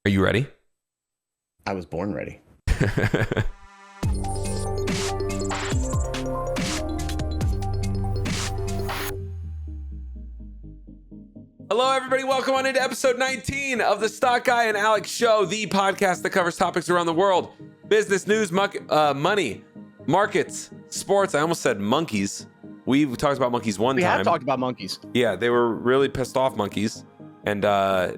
Are you ready? I was born ready. Hello, everybody. Welcome on into episode 19 of the Stock Guy and Alex Show, the podcast that covers topics around the world. Business, news, money, markets, sports. I almost said monkeys. We've talked about monkeys one time. We have talked about monkeys. Yeah, they were really pissed off monkeys. And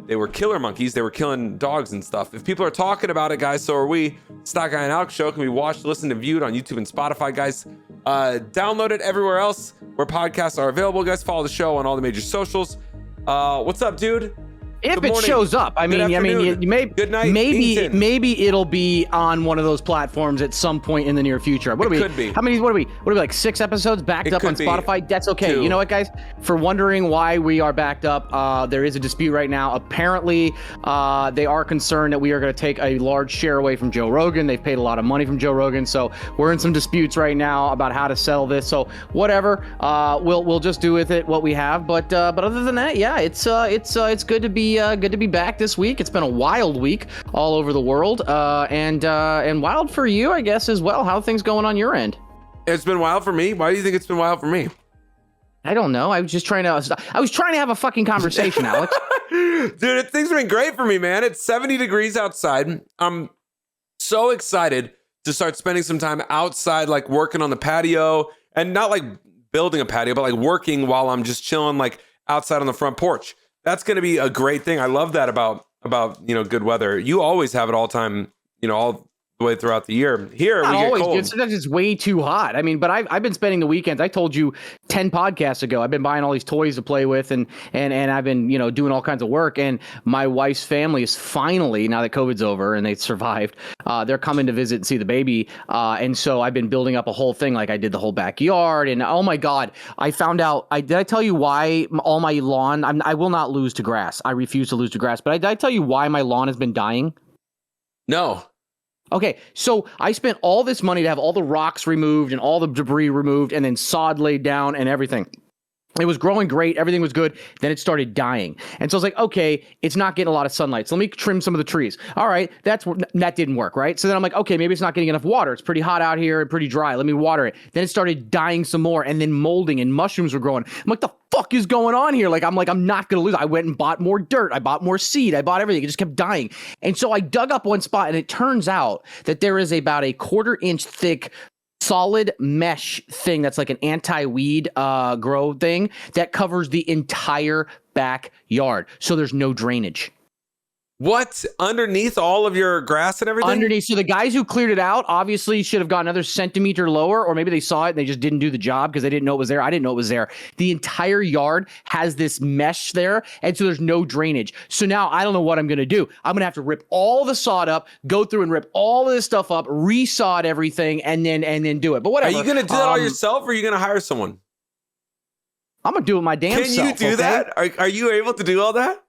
they were killer monkeys. They were killing dogs and stuff. If people are talking about it, guys, so are we. Stock Guy and Alex Show can be watched, listened, and viewed on YouTube and Spotify, guys. Download it everywhere else where podcasts are available, guys. Follow the show on all the major socials. What's up, dude? If it shows up, Good night. maybe it'll be on one of those platforms at some point in the near future. What are we like 6 episodes backed up on Spotify? That's okay. 2. You know what, guys? For wondering why we are backed up, there is a dispute right now. Apparently, they are concerned that we are going to take a large share away from Joe Rogan. They've paid a lot of money from Joe Rogan, so we're in some disputes right now about how to settle this. So whatever, we'll just do with it what we have. But other than that, yeah, it's good to be back this week. It's been a wild week all over the world, and wild for you, I guess, as well. How are things going on your end? It's been wild for me. Why do you think it's been wild for me? I don't know. I was trying to have a fucking conversation, Alex. Dude, things have been great for me, man. It's 70 degrees outside. I'm so excited to start spending some time outside, like working on the patio, and not like building a patio, but like working while I'm just chilling, like outside on the front porch. That's going to be a great thing. I love that about good weather. You always have it all time, all the way throughout the year. Here Not we always, get cold. dude. Sometimes it's way too hot. I mean, but I've been spending the weekends. I told you 10 podcasts ago. I've been buying all these toys to play with, and I've been doing all kinds of work. And my wife's family is finally, now that COVID's over and they survived, they're coming to visit and see the baby. And so I've been building up a whole thing. Like I did the whole backyard, and oh my god, I found out. Did I tell you why all my lawn? I will not lose to grass. I refuse to lose to grass. But did I tell you why my lawn has been dying? No. Okay, so I spent all this money to have all the rocks removed and all the debris removed and then sod laid down and everything. It was growing great. Everything was good. Then it started dying. And so I was like, okay, it's not getting a lot of sunlight. So let me trim some of the trees. All right, that didn't work, right? So then I'm like, okay, maybe it's not getting enough water. It's pretty hot out here and pretty dry. Let me water it. Then it started dying some more and then molding and mushrooms were growing. I'm like, the fuck is going on here? I'm not going to lose. I went and bought more dirt. I bought more seed. I bought everything. It just kept dying. And so I dug up one spot and it turns out that there is about a 1/4 inch thick solid mesh thing that's like an anti-weed grow thing that covers the entire backyard. So there's no drainage. What? Underneath all of your grass and everything? Underneath. So the guys who cleared it out obviously should have gone another centimeter lower, or maybe they saw it and they just didn't do the job because they didn't know it was there. I didn't know it was there. The entire yard has this mesh there, and so there's no drainage. So now I don't know what I'm going to do. I'm going to have to rip all the sod up, go through and rip all of this stuff up, resod everything, and then do it. But whatever. Are you going to do that all yourself, or are you going to hire someone? I'm going to do it my damn self. Can you do that? Are you able to do all that?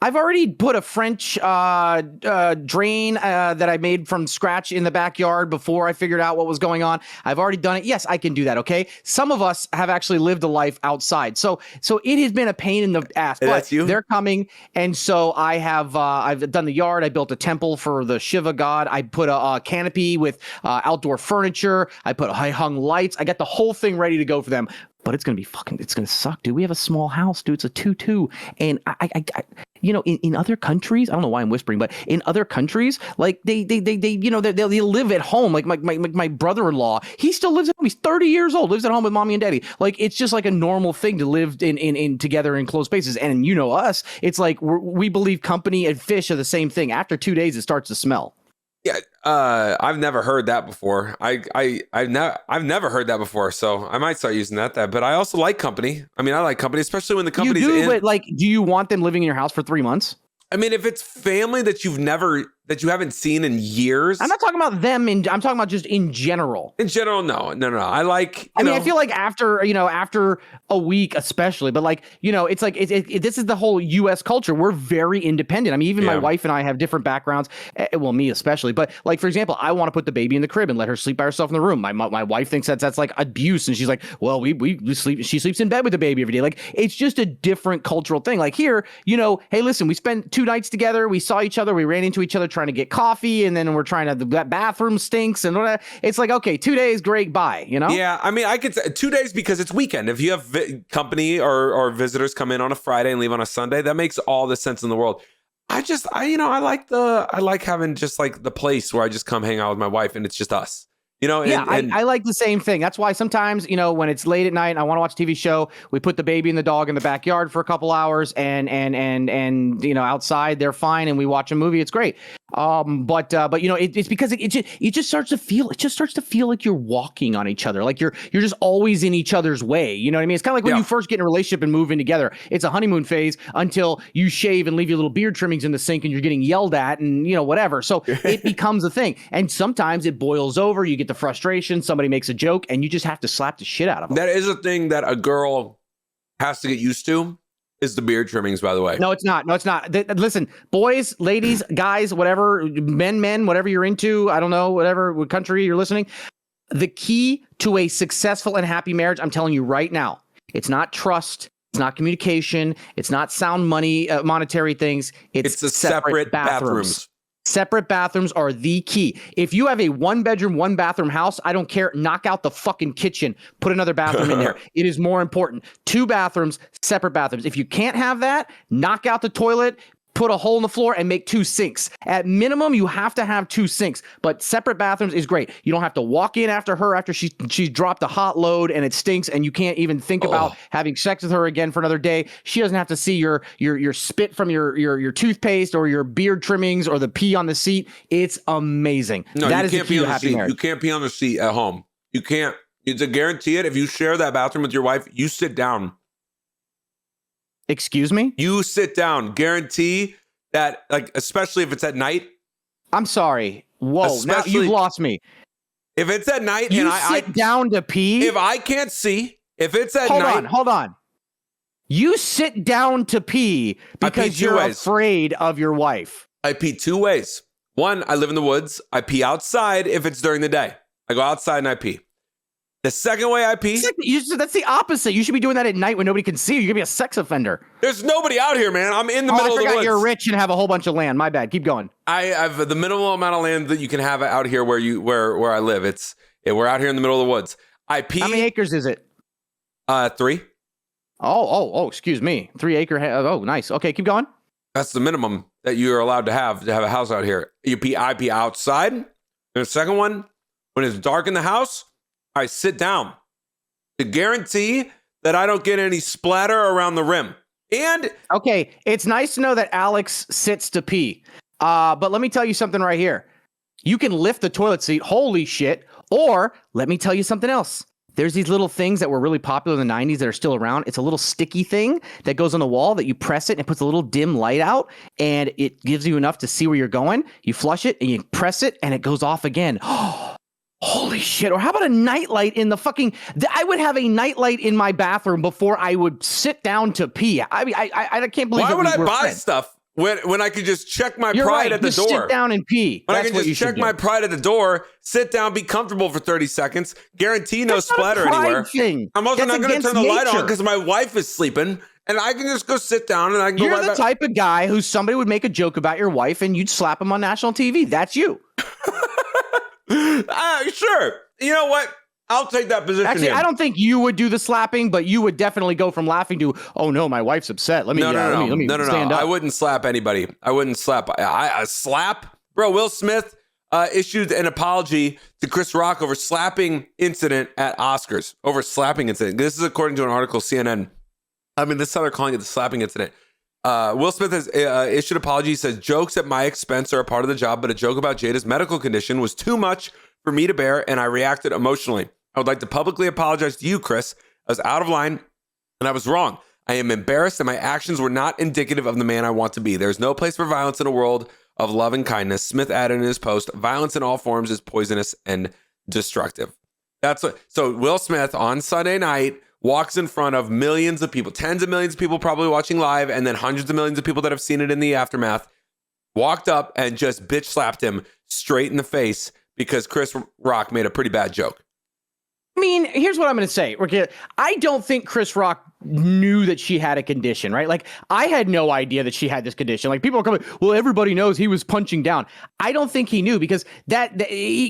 I've already put a French drain that I made from scratch in the backyard before I figured out what was going on. I've already done it. Yes, I can do that. Okay. Some of us have actually lived a life outside. So it has been a pain in the ass, but that's you? They're coming. And so I have, I've done the yard. I built a temple for the Shiva god. I put a canopy with outdoor furniture. I hung lights. I got the whole thing ready to go for them. But it's going to be it's going to suck, dude. We have a small house, dude. It's a 2-2. And I in other countries, I don't know why I'm whispering, but in other countries, like they live at home. Like my brother-in-law, he still lives at home. He's 30 years old, lives at home with mommy and daddy. Like it's just like a normal thing to live in together in closed spaces. And us, it's like we believe company and fish are the same thing. After 2 days, it starts to smell. Yeah, I've never heard that before. I've never heard that before, so I might start using that. But I also like company. I mean, I like company, especially when the company's but do you want them living in your house for 3 months? I mean, if it's family that you've never that you haven't seen in years? I'm not talking about them. I'm talking about just in general. In general, no. I like. I feel like after a week, especially, but like, it's like this is the whole U.S. culture. We're very independent. I mean, even my wife and I have different backgrounds. Well, me especially. But like, for example, I want to put the baby in the crib and let her sleep by herself in the room. My wife thinks that's like abuse, and she's like, well, we sleep. She sleeps in bed with the baby every day. Like, it's just a different cultural thing. Like here, hey, listen, we spent 2 nights together. We saw each other. We ran into each other trying to get coffee, and then we're trying to. The bathroom stinks, and whatever. It's like, okay, 2 days, great, bye. Yeah, I mean, I could say 2 days because it's weekend. If you have company or visitors come in on a Friday and leave on a Sunday, that makes all the sense in the world. I like having just like the place where I just come hang out with my wife and it's just us. I like the same thing. That's why sometimes, when it's late at night and I want to watch a TV show, we put the baby and the dog in the backyard for a couple hours and outside they're fine and we watch a movie. It's great. It's because it just starts to feel like you're walking on each other. Like you're just always in each other's way. You know what I mean? It's kind of like when you first get in a relationship and move in together. It's a honeymoon phase until you shave and leave your little beard trimmings in the sink and you're getting yelled at and whatever. So it becomes a thing. And sometimes it boils over. You get the frustration. Somebody makes a joke and you just have to slap the shit out of them. That is a thing that a girl has to get used to. Is the beard trimmings, by the way. No, it's not. Listen, boys, ladies, guys, whatever, men, whatever you're into, I don't know, whatever country you're listening. The key to a successful and happy marriage, I'm telling you right now, it's not trust, it's not communication, it's not sound money, monetary things. It's the separate bathrooms. Separate bathrooms are the key. If you have a 1-bedroom, 1-bathroom house, I don't care. Knock out the fucking kitchen. Put another bathroom in there. It is more important. 2 bathrooms, separate bathrooms. If you can't have that, knock out the toilet, put a hole in the floor and make 2 sinks. At minimum, you have to have 2 sinks, but separate bathrooms is great. You don't have to walk in after her after she's dropped a hot load and it stinks and you can't even think about having sex with her again for another day. She doesn't have to see your spit from your toothpaste or your beard trimmings or the pee on the seat. It's amazing. No, that you is can't the key pee to on the happy seat. marriage. You can't pee on the seat at home. You can't. To guarantee it, if you share that bathroom with your wife, you sit down. Excuse me? You sit down. Guarantee that, like, especially if it's at night. I'm sorry. Whoa, now you've lost me. If it's at night you and sit down to pee? If I can't see, if it's at night. Hold on. You sit down to pee because you're afraid of your wife. I pee 2 ways. One, I live in the woods. I pee outside if it's during the day. I go outside and I pee. The second way I pee. That's the opposite. You should be doing that at night when nobody can see you. You're going to be a sex offender. There's nobody out here, man. I'm in the middle of the woods. You're rich and have a whole bunch of land. My bad. Keep going. I have the minimal amount of land that you can have out here where I live. We're out here in the middle of the woods. I pee. How many acres is it? 3. Oh, excuse me. 3 acre. Oh, nice. Okay, keep going. That's the minimum that you're allowed to have a house out here. I pee outside. And the second one, when it's dark in the house, I sit down to guarantee that I don't get any splatter around the rim. And okay, it's nice to know that Alex sits to pee. But let me tell you something right here. You can lift the toilet seat. Holy shit. Or let me tell you something else. There's these little things that were really popular in the 90s that are still around. It's a little sticky thing that goes on the wall that you press it and it puts a little dim light out and it gives you enough to see where you're going. You flush it and you press it and it goes off again. Holy shit. Or how about a nightlight in the fucking... I would have a nightlight in my bathroom before I would sit down to pee. I mean, I can't believe why that would I buy friends. stuff when I could just check my You're pride right. at the Just door? Sit down and pee. When That's I can what just check my pride at the door, sit down, be comfortable for 30 seconds, guarantee no splatter anywhere. Thing. I'm also not going to turn the light on nature. because my wife is sleeping, and I can just go sit down and I can You're go right the back. type of guy who somebody would make a joke about your wife and you'd slap him on national TV. That's you. Sure. You know what? I'll take that position. Actually, here. I don't think you would do the slapping, but you would definitely go from laughing to, oh no, my wife's upset. Let me stand up. I wouldn't slap anybody. I wouldn't slap. I slap, bro. Will Smith issued an apology to Chris Rock over slapping incident at Oscars. This is according to an article CNN. I mean, this is how they're calling it, the slapping incident. Will Smith has issued an apology. He says, jokes at my expense are a part of the job, but a joke about Jada's medical condition was too much for me to bear, and I reacted emotionally. I would like to publicly apologize to you, Chris. I was out of line, and I was wrong. I am embarrassed, and my actions were not indicative of the man I want to be. There's no place for violence in a world of love and kindness. Smith added in his post, violence in all forms is poisonous and destructive. So Will Smith on Sunday night walks in front of millions of people, tens of millions of people probably watching live, and then hundreds of millions of people that have seen it in the aftermath, walked up and just bitch slapped him straight in the face because Chris Rock made a pretty bad joke. I mean, here's what I'm going to say. I don't think Chris Rock knew that she had a condition, right? Like, I had no idea that she had this condition. Like, people are coming, well, everybody knows he was punching down. I don't think he knew because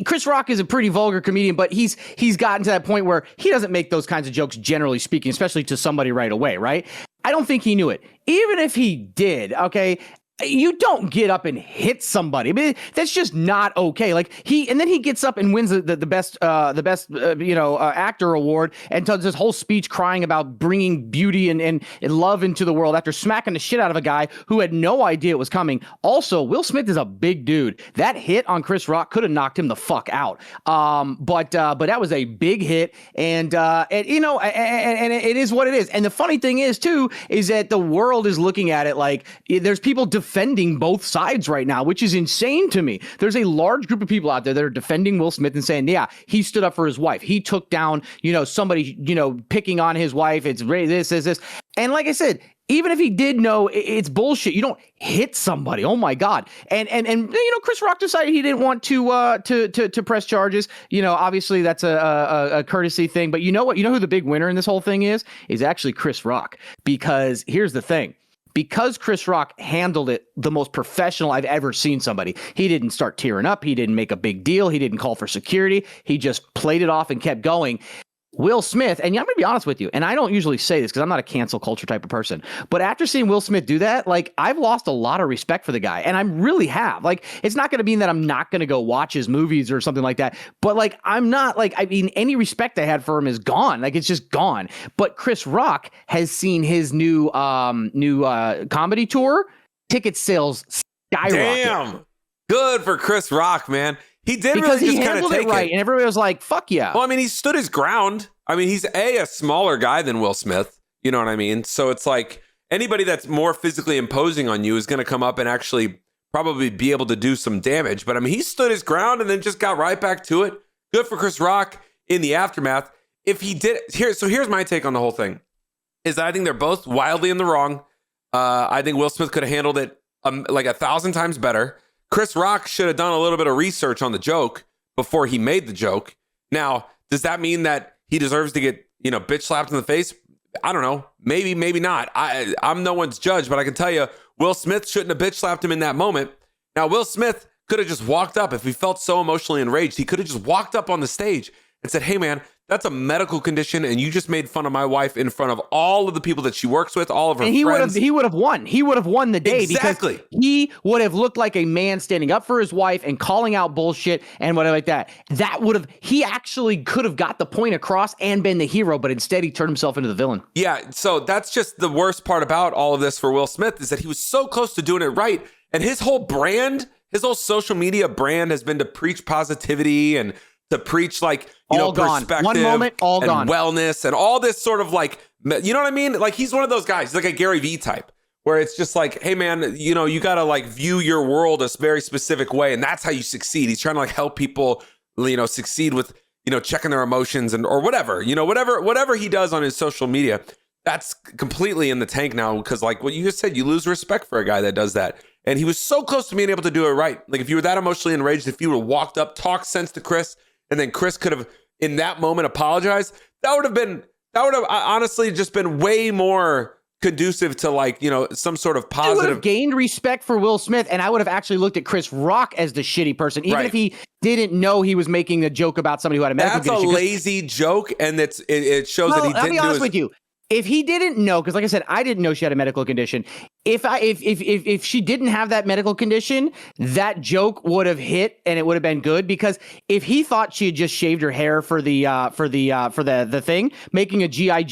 Chris Rock is a pretty vulgar comedian, but he's gotten to that point where he doesn't make those kinds of jokes, generally speaking, especially to somebody right away, right? I don't think he knew it. Even if he did, okay, you don't get up and hit somebody. I mean, that's just not okay. Like he gets up and wins the best actor award and does this whole speech crying about bringing beauty and love into the world after smacking the shit out of a guy who had no idea it was coming. Also, Will Smith is a big dude. That hit on Chris Rock could have knocked him the fuck out. But that was a big hit, and it is what it is. And the funny thing is too is that the world is looking at it like there's people defending both sides right now, which is insane to me. There's a large group of people out there that are defending Will Smith and saying, yeah, he stood up for his wife. He took down, somebody, picking on his wife. It's this. And like I said, even if he did know, it's bullshit. You don't hit somebody. Oh my God. And Chris Rock decided he didn't want to press charges. Obviously that's a courtesy thing, but you know what? You know who the big winner in this whole thing is actually Chris Rock, because here's the thing. Because Chris Rock handled it the most professional I've ever seen somebody. He didn't start tearing up. He didn't make a big deal. He didn't call for security. He just played it off and kept going. Will Smith, and I'm going to be honest with you, and I don't usually say this because I'm not a cancel culture type of person, but after seeing Will Smith do that, like, I've lost a lot of respect for the guy, and I really have. Like, it's not going to mean that I'm not going to go watch his movies or something like that, but like, I'm not like, I mean, any respect I had for him is gone. Like, it's just gone. But Chris Rock has seen his new comedy tour, ticket sales skyrocket. Damn, good for Chris Rock, man. He did because really he just kind of take it right, it. and everybody was like, "Fuck yeah!" Well, I mean, he stood his ground. I mean, he's a smaller guy than Will Smith. You know what I mean? So it's like anybody that's more physically imposing on you is going to come up and actually probably be able to do some damage. But I mean, he stood his ground and then just got right back to it. Good for Chris Rock in the aftermath. If he did here's my take on the whole thing: is that I think they're both wildly in the wrong. I think Will Smith could have handled it like 1,000 times better. Chris Rock should have done a little bit of research on the joke before he made the joke. Now, does that mean that he deserves to get, bitch slapped in the face? I don't know. Maybe, maybe not. I'm no one's judge, but I can tell you, Will Smith shouldn't have bitch slapped him in that moment. Now, Will Smith could have just walked up. If he felt so emotionally enraged, he could have just walked up on the stage and said, hey, man, that's a medical condition, and you just made fun of my wife in front of all of the people that she works with, all of her friends. He would have won. He would have won the day exactly. Because he would have looked like a man standing up for his wife and calling out bullshit and whatever like that. He actually could have got the point across and been the hero, but instead he turned himself into the villain. Yeah, so that's just the worst part about all of this for Will Smith is that he was so close to doing it right, and his whole brand, his whole social media brand has been to preach positivity and to preach perspective, one moment, all and gone, wellness and all this sort of like, you know what I mean? Like he's one of those guys, he's like a Gary Vee type where it's just like, hey man, you got to like view your world a very specific way. And that's how you succeed. He's trying to like help people, succeed with, checking their emotions or whatever, whatever he does on his social media, that's completely in the tank now. Because like what you just said, you lose respect for a guy that does that. And he was so close to being able to do it right. Like if you were that emotionally enraged, if you would have walked up, talked sense to Chris, and then Chris could have, in that moment, apologized. That would have honestly just been way more conducive to like, some sort of positive. I would have gained respect for Will Smith, and I would have actually looked at Chris Rock as the shitty person, even if he didn't know he was making a joke about somebody who had a medical condition. That's a lazy joke, and it shows that he didn't do I'll be honest with you. If he didn't know, because like I said, I didn't know she had a medical condition. If she didn't have that medical condition, that joke would have hit and it would have been good. Because if he thought she had just shaved her hair for the thing, making a G.I.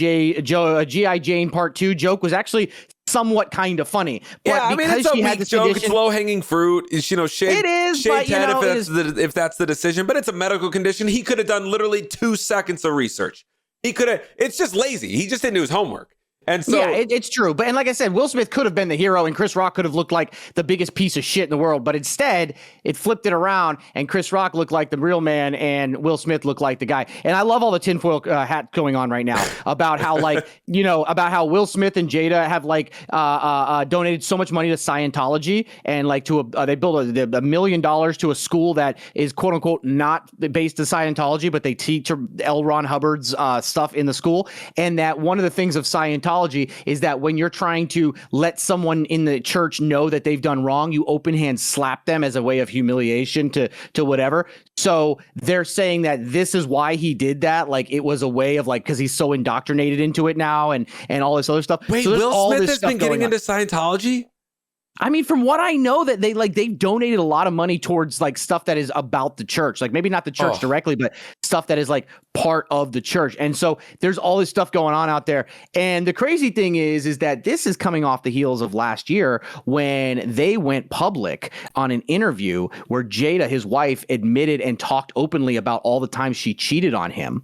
Jane Part 2 joke was actually somewhat kind of funny. But yeah, I mean, it's a weak joke. It's low-hanging fruit. It's, shaved, it is, shaved but, head if that's the decision. But it's a medical condition. He could have done literally 2 seconds of research. He could have. It's just lazy. He just didn't do his homework. And so yeah, it's true. But and like I said, Will Smith could have been the hero and Chris Rock could have looked like the biggest piece of shit in the world. But instead, it flipped it around and Chris Rock looked like the real man and Will Smith looked like the guy. And I love all the tinfoil hat going on right now about how like, about how Will Smith and Jada have like donated so much money to Scientology and like they built $1 million to a school that is quote unquote not based in Scientology, but they teach L. Ron Hubbard's stuff in the school. And that one of the things of Scientology is that when you're trying to let someone in the church know that they've done wrong, you open hand slap them as a way of humiliation to whatever. So they're saying that this is why he did that. Like it was a way of like, because he's so indoctrinated into it now and all this other stuff. Wait, so Will Smith has been getting into Scientology? I mean, from what I know, that they've donated a lot of money towards like stuff that is about the church, like maybe not the church directly, but stuff that is like part of the church. And so there's all this stuff going on out there. And the crazy thing is that this is coming off the heels of last year when they went public on an interview where Jada, his wife, admitted and talked openly about all the times she cheated on him.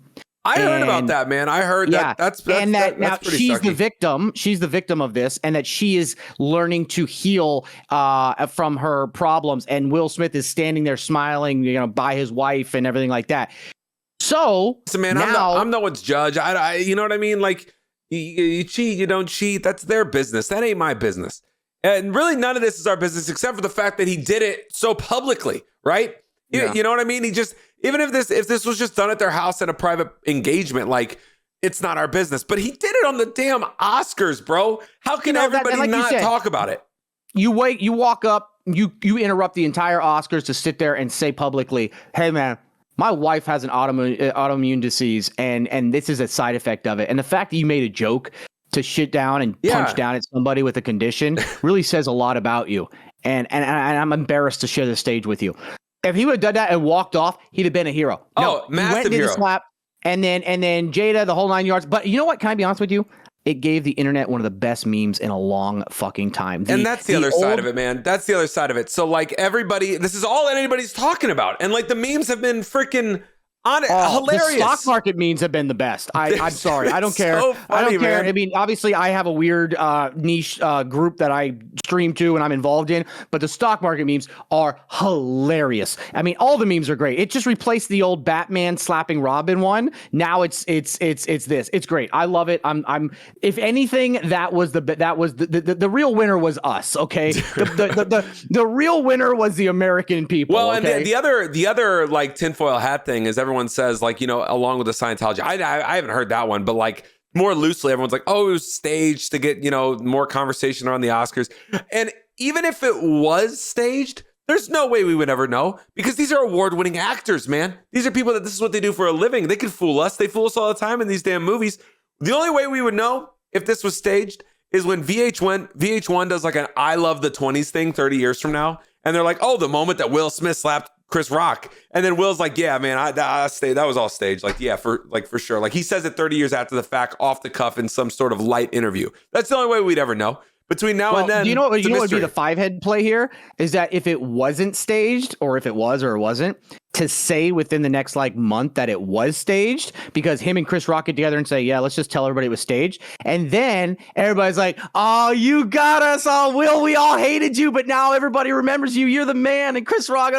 I heard about that, man. I heard that. That's now she's sucky. the victim. She's the victim of this, and that she is learning to heal from her problems. And Will Smith is standing there smiling, by his wife and everything like that. So man, now, I'm no one's judge. I you know what I mean? Like you cheat, you don't cheat. That's their business. That ain't my business. And really, none of this is our business, except for the fact that he did it so publicly, right? Yeah. You know what I mean? He just, even if this was just done at their house in a private engagement, like it's not our business. But he did it on the damn Oscars, bro. How can everybody like not talk about it? You walk up, you interrupt the entire Oscars to sit there and say publicly, "Hey, man, my wife has an autoimmune disease, and this is a side effect of it." And the fact that you made a joke to shit down and punch down at somebody with a condition really says a lot about you. And I'm embarrassed to share the stage with you. If he would have done that and walked off, he'd have been a hero. No, massive hero. Slap, and then Jada, the whole 9 yards. But you know what? Can I be honest with you? It gave the internet one of the best memes in a long fucking time. And that's the other side of it, man. That's the other side of it. So like everybody, this is all anybody's talking about. And like the memes have been freaking hilarious. The stock market memes have been the best. I'm sorry. I don't care. So funny, I don't care. man. I mean, obviously I have a weird niche group that I stream to and I'm involved in, but the stock market memes are hilarious. I mean, all the memes are great. It just replaced the old Batman slapping Robin one. Now it's this. It's great. I love it. I'm if anything, that was the real winner was us, okay? The real winner was the American people. Well, okay? and the other like tinfoil hat thing is everyone says like, along with the Scientology, I haven't heard that one, but like more loosely, everyone's like, oh, it was staged to get, more conversation around the Oscars. And even if it was staged, there's no way we would ever know because these are award-winning actors, man. These are people that this is what they do for a living. They can fool us. They fool us all the time in these damn movies. The only way we would know if this was staged is when VH1 does like an I Love the 20s thing 30 years from now. And they're like, oh, the moment that Will Smith slapped Chris Rock. And then Will's like, yeah, man, that was all staged. Like, yeah, for sure. Like he says it 30 years after the fact, off the cuff in some sort of light interview. That's the only way we'd ever know. Between now and then, do you know what would be the 5-head play here? Is that if it wasn't staged, or if it was or it wasn't, to say within the next like month that it was staged, because him and Chris Rock get together and say, yeah, let's just tell everybody it was staged. And then everybody's like, oh, you got us all, Will. We all hated you, but now everybody remembers you. You're the man. And Chris Rock,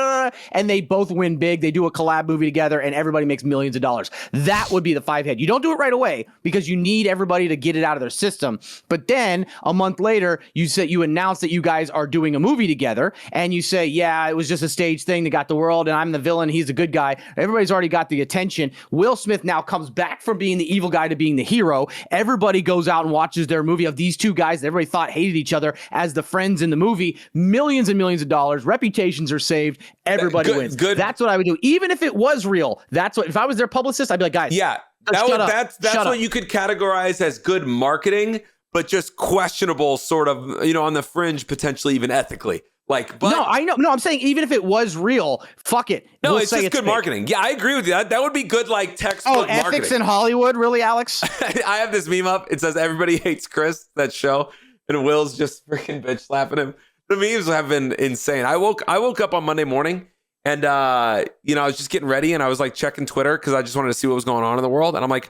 and they both win big. They do a collab movie together and everybody makes millions of dollars. That would be the 5-head. You don't do it right away because you need everybody to get it out of their system. But then a month later, you announce that you guys are doing a movie together and you say, yeah, it was just a stage thing that got the world and I'm the villain. He's a good guy. Everybody's already got the attention. Will Smith now comes back from being the evil guy to being the hero. Everybody goes out and watches their movie of these two guys that everybody thought hated each other as the friends in the movie. Millions and millions of dollars. Reputations are saved. Everybody wins. Good. That's what I would do. Even if it was real, that's what, if I was their publicist, I'd be like, guys. Yeah, that's what you could categorize as good marketing, but just questionable sort of, on the fringe, potentially even ethically. Like, but no, I know. No, I'm saying even if it was real, fuck it. No, it's just good marketing. Yeah, I agree with you. That would be good, like textbook marketing. Ethics in Hollywood, really, Alex? I have this meme up. It says everybody hates Chris, that show, and Will's just freaking bitch slapping him. The memes have been insane. I woke up on Monday morning, and I was just getting ready, and I was like checking Twitter because I just wanted to see what was going on in the world, and I'm like,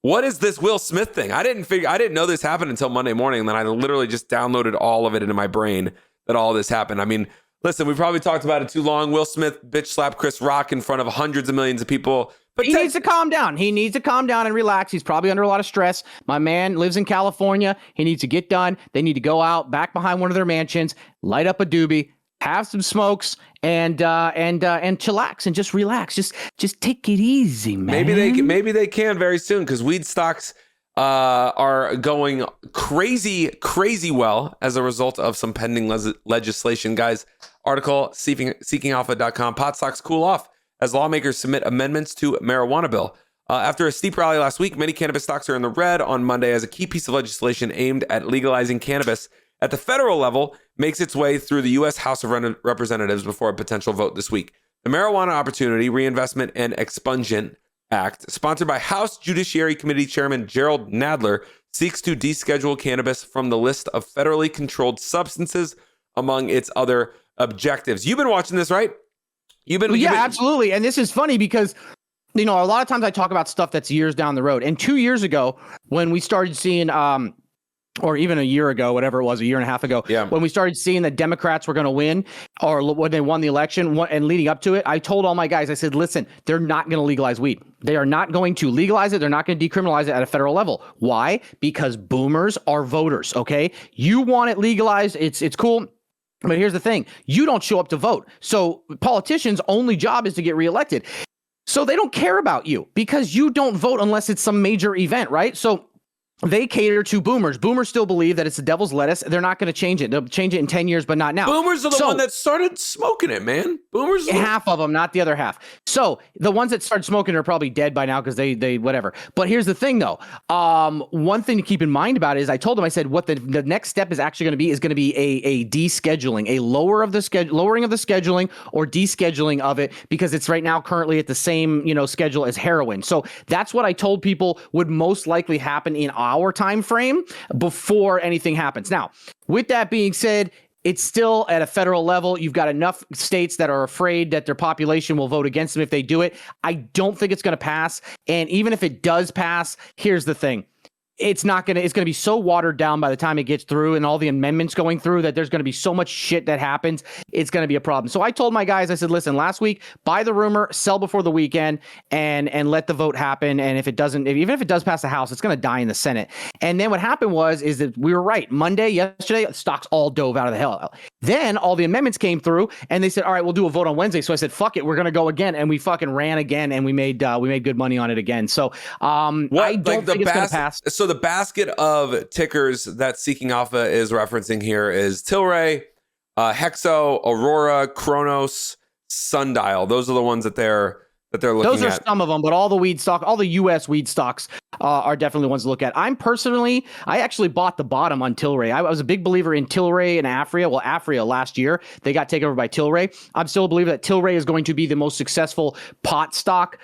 What is this Will Smith thing? I didn't know this happened until Monday morning. And then I literally just downloaded all of it into my brain that all this happened. I mean, listen, we probably talked about it too long. Will Smith bitch slapped Chris Rock in front of hundreds of millions of people. But he needs to calm down. He needs to calm down and relax. He's probably under a lot of stress. My man lives in California. He needs to get done. They need to go out back behind one of their mansions, light up a doobie, have some smokes, and chillax and just relax. Just take it easy, man. Maybe they can very soon, because weed stocks are going crazy well as a result of some pending legislation. Guys, article seekingalpha.com. Pot stocks cool off as lawmakers submit amendments to marijuana bill. After a steep rally last week, many cannabis stocks are in the red on Monday as a key piece of legislation aimed at legalizing cannabis at the federal level makes its way through the U.S. House of Representatives before a potential vote this week. The Marijuana Opportunity, Reinvestment, and Expungement Act, sponsored by House Judiciary Committee Chairman Gerald Nadler, seeks to deschedule cannabis from the list of federally controlled substances, among its other objectives. You've been watching this, right? Absolutely. And this is funny because, a lot of times I talk about stuff that's years down the road. And 2 years ago, when we started seeing, or even a year ago, whatever it was, a year and a half ago, when we started seeing that Democrats were going to win, or when they won the election and leading up to it, I told all my guys, I said, listen, they're not going to legalize weed. They are not going to legalize it. They're not going to decriminalize it at a federal level. Why? Because boomers are voters, okay? You want it legalized, it's cool. But here's the thing. You don't show up to vote. So politicians' only job is to get reelected. So they don't care about you because you don't vote unless it's some major event, right? So they cater to boomers. Boomers still believe that it's the devil's lettuce. They're not going to change it. They'll change it in 10 years, but not now. Boomers are the one that started smoking it, man. Boomers. Half of them, not the other half. So the ones that started smoking are probably dead by now because they whatever. But here's the thing, though. One thing to keep in mind about it is I told them, I said, what the next step is actually going to be a descheduling, a lowering of the scheduling or descheduling of it, because it's right now currently at the same schedule as heroin. So that's what I told people would most likely happen in our time frame before anything happens. Now, with that being said, it's still at a federal level. You've got enough states that are afraid that their population will vote against them if they do it. I don't think it's going to pass. And even if it does pass, here's the thing. It's going to be so watered down by the time it gets through and all the amendments going through that there's going to be so much shit that happens. It's going to be a problem. So I told my guys, I said, listen, last week, buy the rumor, sell before the weekend, and let the vote happen. And if it doesn't, even if it does pass the House, it's going to die in the Senate. And then what happened is that we were right. Yesterday, stocks all dove out of the hell. Then all the amendments came through and they said, all right, we'll do a vote on Wednesday. So I said, fuck it, we're going to go again. And we fucking ran again and we made good money on it again. So I don't think it's going to pass. So the basket of tickers that Seeking Alpha is referencing here is Tilray, Hexo, Aurora, Kronos, Sundial. Those are the ones that they're looking at. Those are some of them, but all the U.S. weed stocks are definitely ones to look at. I actually bought the bottom on Tilray. I was a big believer in Tilray and Aphria. Well, Aphria last year, they got taken over by Tilray. I'm still a believer that Tilray is going to be the most successful pot stock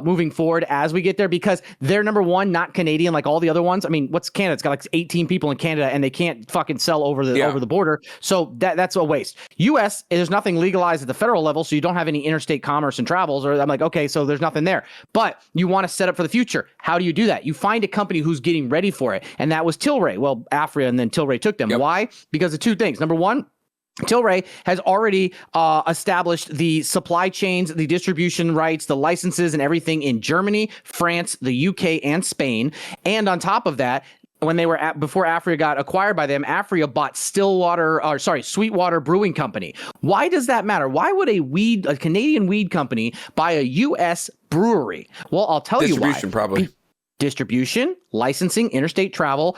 moving forward as we get there, because they're number one, not Canadian like all the other ones. I mean, what's Canada? It's got like 18 people in Canada and they can't fucking sell over the border. So that's a waste. U.S., there's nothing legalized at the federal level, so you don't have any interstate commerce and travels. Or I'm like, okay, so there's nothing there. But you want to set up for the future. How do you do that? You find a company who's getting ready for it. And that was Tilray. Well, Aphria and then Tilray took them. Yep. Why? Because of two things. Number one, Tilray has already established the supply chains, the distribution rights, the licenses and everything in Germany, France, the UK, and Spain. And on top of that, when they were before Aphria got acquired by them, Aphria bought Sweetwater Brewing Company. Why does that matter? Why would a Canadian weed company buy a U.S. brewery? Well, I'll tell you why. Distribution, probably. Distribution, licensing, interstate travel,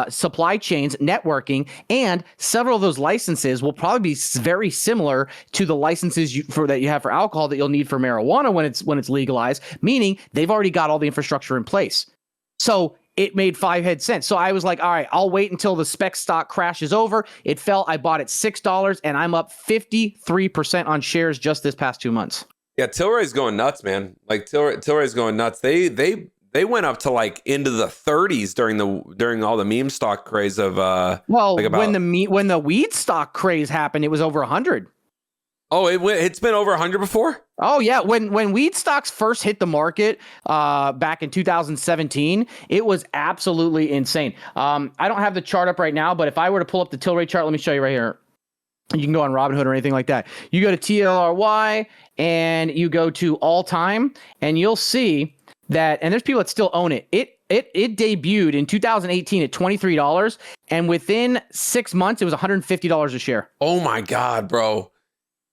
supply chains, networking, and several of those licenses will probably be very similar to the licenses that you have for alcohol that you'll need for marijuana when it's legalized, meaning they've already got all the infrastructure in place. So it made 5 head sense. So I was like, all right, I'll wait until the spec stock crash is over. It fell. I bought it $6 and I'm up 53% on shares just this past 2 months. Yeah, Tilray's going nuts, man. Like Tilray's going nuts. They went up to like into the 30s during all the meme stock craze of when the weed stock craze happened, it was over 100. Oh, it's been over 100 before? Oh yeah, when weed stocks first hit the market back in 2017, it was absolutely insane. I don't have the chart up right now, but if I were to pull up the Tilray chart, let me show you right here. You can go on Robinhood or anything like that. You go to TLRY and you go to all time, and you'll see that. And there's people that still own it. It debuted in 2018 at $23, and within 6 months, it was $150 a share. Oh my God, bro.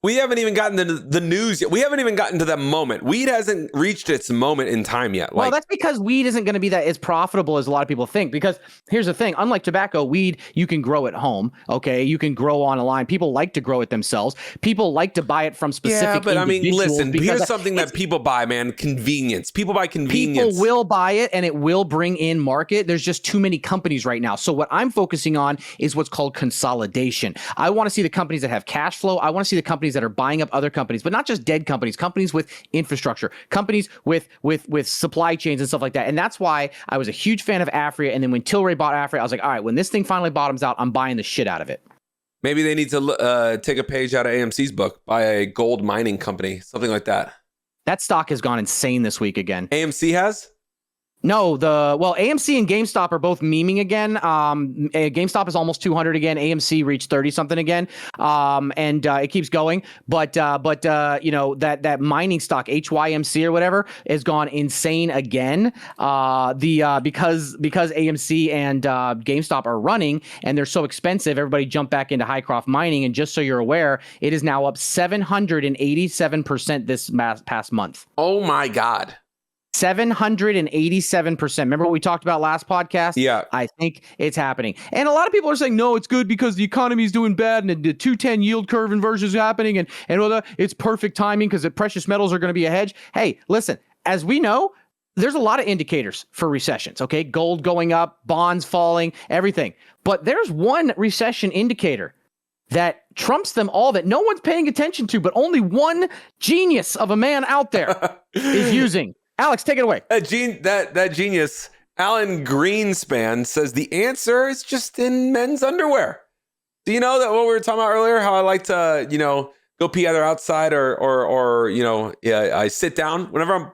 We haven't even gotten to the news yet. We haven't even gotten to that moment. Weed hasn't reached its moment in time yet. Well, that's because weed isn't going to be that as profitable as a lot of people think. Because here's the thing. Unlike tobacco, weed, you can grow at home. Okay. You can grow on a line. People like to grow it themselves. People like to buy it from specific but I mean, listen, here's something that it's people buy, man. Convenience. People buy convenience. People will buy it and it will bring in market. There's just too many companies right now. So what I'm focusing on is what's called consolidation. I want to see the companies that have cash flow. I want to see the companies that are buying up other companies, but not just dead companies, companies with infrastructure, companies with supply chains and stuff like that. And that's why I was a huge fan of Afria. And then when Tilray bought Afria, I was like, all right, when this thing finally bottoms out, I'm buying the shit out of it. Maybe they need to take a page out of AMC's book, buy a gold mining company, something like that. That stock has gone insane this week again. AMC has? No, AMC and GameStop are both memeing again. GameStop is almost 200 again. AMC reached 30 something again. And it keeps going. But you know, that mining stock, HYMC or whatever, has gone insane again. Because AMC and GameStop are running and they're so expensive, everybody jumped back into Hycroft mining. And just so you're aware, it is now up 787% this past month. Oh my God. 787%. Remember what we talked about last podcast? Yeah. I think it's happening. And a lot of people are saying, no, it's good because the economy is doing bad and the 210 yield curve inversion is happening. And it's perfect timing because the precious metals are going to be a hedge. Hey, listen, as we know, there's a lot of indicators for recessions. Okay. Gold going up, bonds falling, everything. But there's one recession indicator that trumps them all that no one's paying attention to, but only one genius of a man out there is using. Alex, take it away. That genius, Alan Greenspan, says the answer is just in men's underwear. Do you know that what we were talking about earlier? How I like to, go pee either outside or I sit down whenever I'm,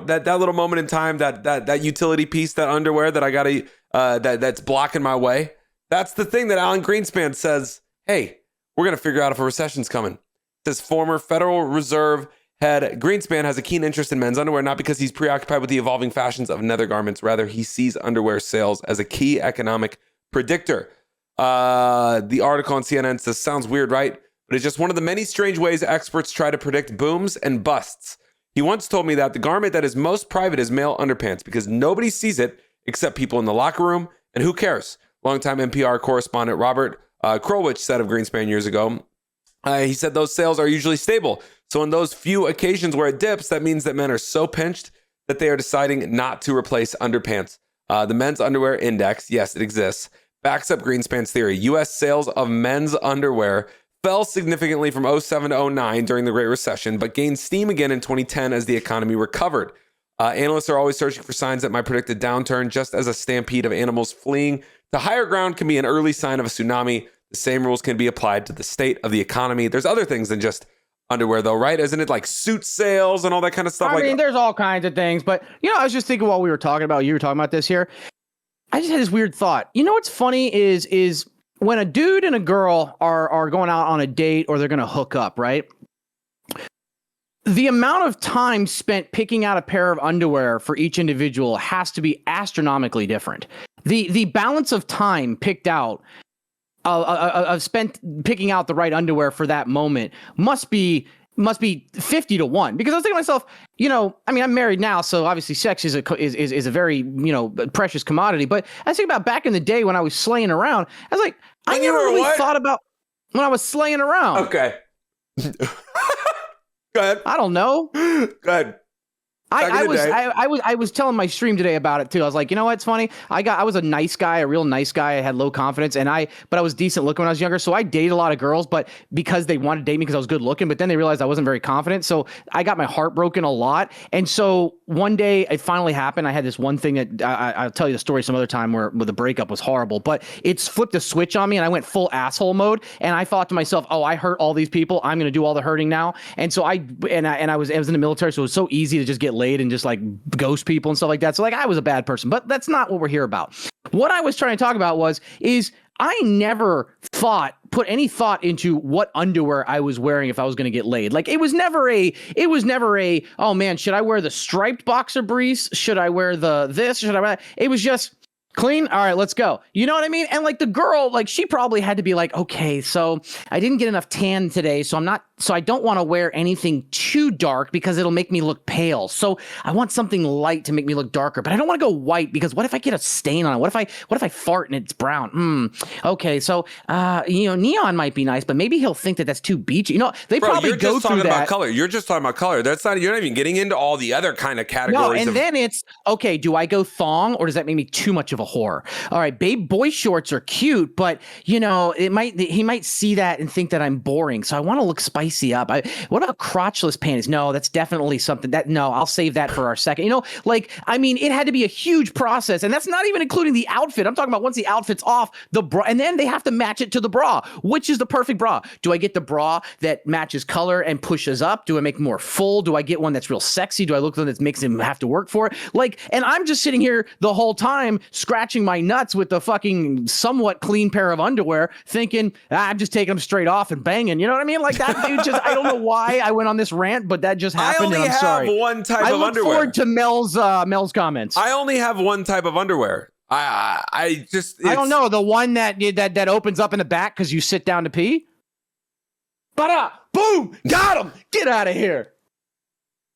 that little moment in time, that utility piece, that underwear that I gotta, that's blocking my way. That's the thing that Alan Greenspan says. Hey, we're gonna figure out if a recession's coming. Says former Federal Reserve head Greenspan has a keen interest in men's underwear, not because he's preoccupied with the evolving fashions of nether garments. Rather, he sees underwear sales as a key economic predictor. The article on CNN says, sounds weird, right? But it's just one of the many strange ways experts try to predict booms and busts. He once told me that the garment that is most private is male underpants because nobody sees it except people in the locker room. And who cares? Longtime NPR correspondent Robert Krulwich said of Greenspan years ago, he said those sales are usually stable. So on those few occasions where it dips, that means that men are so pinched that they are deciding not to replace underpants. The men's underwear index, yes, it exists, backs up Greenspan's theory. U.S. sales of men's underwear fell significantly from 07 to 09 during the Great Recession, but gained steam again in 2010 as the economy recovered. Analysts are always searching for signs that might predict a downturn, just as a stampede of animals fleeing to higher ground can be an early sign of a tsunami. The same rules can be applied to the state of the economy. There's other things than just underwear, though, right? Isn't it like suit sales and all that kind of stuff? I mean, there's all kinds of things, but I was just thinking while we were talking about, you were talking about this here. I just had this weird thought. You know what's funny is when a dude and a girl are going out on a date or they're going to hook up, right? The amount of time spent picking out a pair of underwear for each individual has to be astronomically different. The balance of time picked out of spent picking out the right underwear for that moment must be 50 to 1. Because I was thinking to myself, I mean, I'm married now, so obviously sex is a very, precious commodity. But I was thinking about back in the day when I was slaying around. I was like, I never really thought about when I was slaying around. Okay. Go ahead. I don't know. Go ahead. I was telling my stream today about it too. I was like, you know what's funny? I was a nice guy, a real nice guy. I had low confidence, but I was decent looking when I was younger. So I dated a lot of girls, but because they wanted to date me because I was good looking. But then they realized I wasn't very confident, so I got my heart broken a lot. And so one day it finally happened. I had this one thing that I'll tell you the story some other time where the breakup was horrible, but it's flipped a switch on me, and I went full asshole mode. And I thought to myself, oh, I hurt all these people. I'm going to do all the hurting now. And so I was in the military, so it was so easy to just get laid and just like ghost people and stuff like that. So like I was a bad person, but that's not what we're here about. What I was trying to talk about is I never put any thought into what underwear I was wearing if I was going to get laid. Like it was never a, oh man, should I wear the striped boxer briefs? Should I wear it was just clean. All right, let's go. You know what I mean? And like the girl, like she probably had to be like, okay, so I didn't get enough tan today. So I don't want to wear anything too dark because it'll make me look pale. So I want something light to make me look darker, but I don't want to go white because what if I get a stain on it? What if I fart and it's brown? Okay. So, neon might be nice, but maybe he'll think that that's too beachy. You know, they probably go through that. You're just talking about color. You're just talking about color. You're not even getting into all the other kind of categories. No, and then it's, okay, do I go thong or does that make me too much of a whore? All right, babe, boy shorts are cute, but he might see that and think that I'm boring. So I want to look spicy up. What about crotchless panties? No, that's definitely something I'll save that for our second. It had to be a huge process, and that's not even including the outfit. I'm talking about once the outfit's off, the bra, and then they have to match it to the bra. Which is the perfect bra? Do I get the bra that matches color and pushes up? Do I make more full? Do I get one that's real sexy? Do I look at one that makes him have to work for it? And I'm just sitting here the whole time scratching my nuts with the fucking somewhat clean pair of underwear, thinking I'm just taking them straight off and banging. You know what I mean? Like that dude just, I don't know why I went on this rant, but that just happened. I only have one type of underwear. I look forward to Mel's comments. I only have one type of underwear. I don't know, the one that opens up in the back because you sit down to pee. But boom, got him. Get out of here.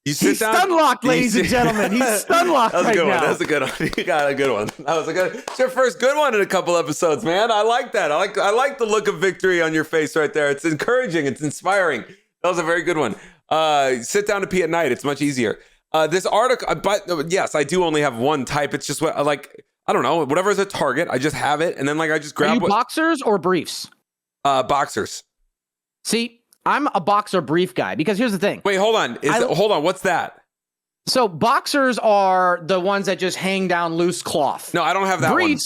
You sit He's down. Stun locked, ladies and gentlemen. He's stun locked right now. That was a good one. You got a good one. It's your first good one in a couple episodes, man. I like that. I like the look of victory on your face right there. It's encouraging. It's inspiring. That was a very good one. Sit down to pee at night. It's much easier. This article, but yes, I do only have one type. It's just I don't know, whatever is a Target. I just have it, and then I just grab. Are you boxers or briefs? Boxers. See, I'm a boxer brief guy because here's the thing. Wait, hold on. Hold on. What's that? So boxers are the ones that just hang down loose cloth. No, I don't have that one.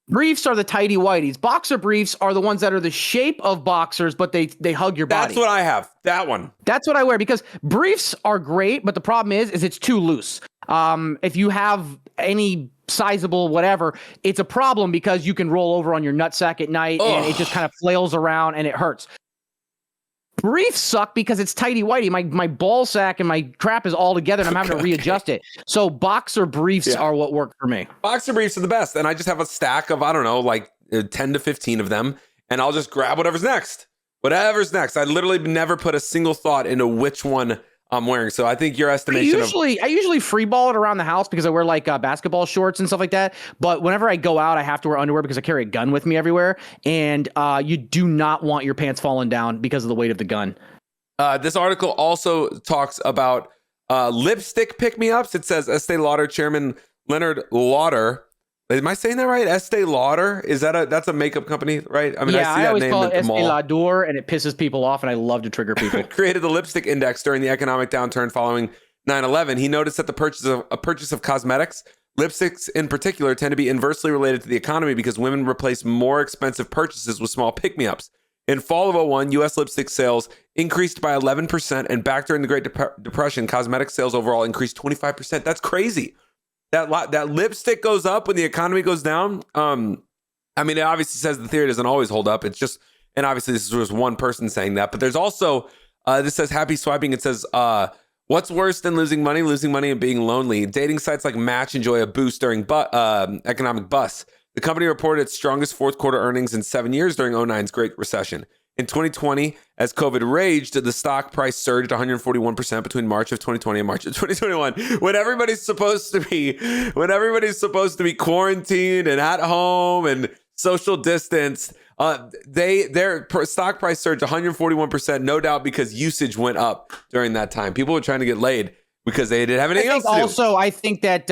Briefs are the tighty whities. Boxer briefs are the ones that are the shape of boxers, but they hug your body. That's what I have. That one. That's what I wear because briefs are great, but the problem is it's too loose. If you have any sizable whatever, it's a problem because you can roll over on your nutsack at night and it just kind of flails around and it hurts. Briefs suck because it's tighty whitey. My ball sack and my crap is all together and I'm having to readjust it. So boxer briefs are what work for me. Boxer briefs are the best. And I just have a stack of, 10 to 15 of them. And I'll just grab whatever's next. Whatever's next. I literally never put a single thought into which one I'm wearing. So I think your estimation I usually free ball it around the house because I wear basketball shorts and stuff like that. But whenever I go out, I have to wear underwear because I carry a gun with me everywhere. And you do not want your pants falling down because of the weight of the gun. This article also talks about lipstick pick-me-ups. It says Estee Lauder chairman Leonard Lauder. Am I saying that right? Estee Lauder? That's a makeup company, right? I mean, yeah, I see I that always name call at it the mall. Estee Lauder, and it pisses people off, and I love to trigger people. Created the lipstick index during the economic downturn following 9/11. He noticed that the purchase of cosmetics, lipsticks in particular, tend to be inversely related to the economy because women replace more expensive purchases with small pick-me-ups. In fall of 2001, U.S. lipstick sales increased by 11%, and back during the Great Depression, cosmetic sales overall increased 25%. That's crazy. That lipstick goes up when the economy goes down. It obviously says the theory doesn't always hold up. It's just, and obviously this was one person saying that, but there's also, this says happy swiping. It says, what's worse than losing money and being lonely? Dating sites like Match enjoy a boost during economic bust. The company reported its strongest fourth quarter earnings in 7 years during 2009's Great Recession. In 2020, as COVID raged, the stock price surged 141% between March of 2020 and March of 2021. When everybody's supposed to be quarantined and at home and social distanced, their stock price surged 141%, no doubt because usage went up during that time. People were trying to get laid. because they didn't have anything else to do. Also, I think that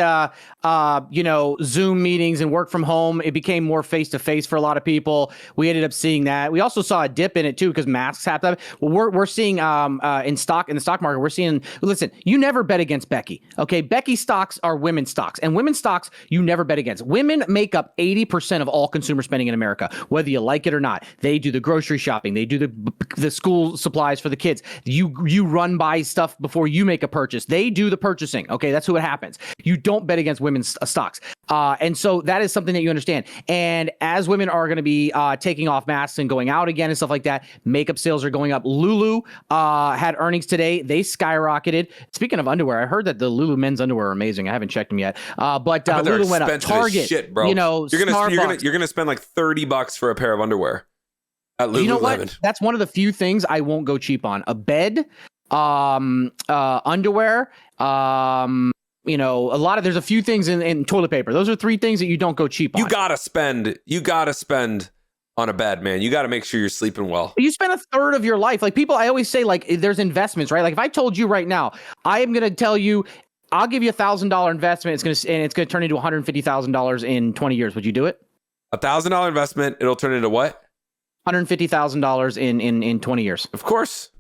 Zoom meetings and work from home, it became more face to face for a lot of people. We ended up seeing that. We also saw a dip in it too because masks have to. Well, we're seeing in the stock market, we're seeing. Listen, you never bet against Becky. Okay, Becky stocks are women's stocks, and women's stocks you never bet against. Women make up 80% of all consumer spending in America, whether you like it or not. They do the grocery shopping. They do the school supplies for the kids. You run by stuff before you make a purchase. They do the purchasing. Okay, that's who it happens. You don't bet against women's stocks. And so that is something that you understand. And as women are going to be taking off masks and going out again and stuff like that, makeup sales are going up. Lulu had earnings today. They skyrocketed. Speaking of underwear, I heard that the Lulu men's underwear are amazing. I haven't checked them yet. But Lulu went up. Target, shit, bro. You're gonna spend like $30 for a pair of underwear at Lululemon. You know what? That's one of the few things I won't go cheap on. A bed, underwear, there's a few things in toilet paper. Those are three things that you don't go cheap on. You gotta spend on a bed, man. You gotta make sure you're sleeping well. You spend a third of your life. Like people, I always say, like, there's investments, right? Like if I told you right now, I am gonna tell you, I'll give you $1,000 investment. It's gonna turn into $150,000 in 20 years. Would you do it? $1,000 investment. It'll turn into what? $150,000 in 20 years. Of course.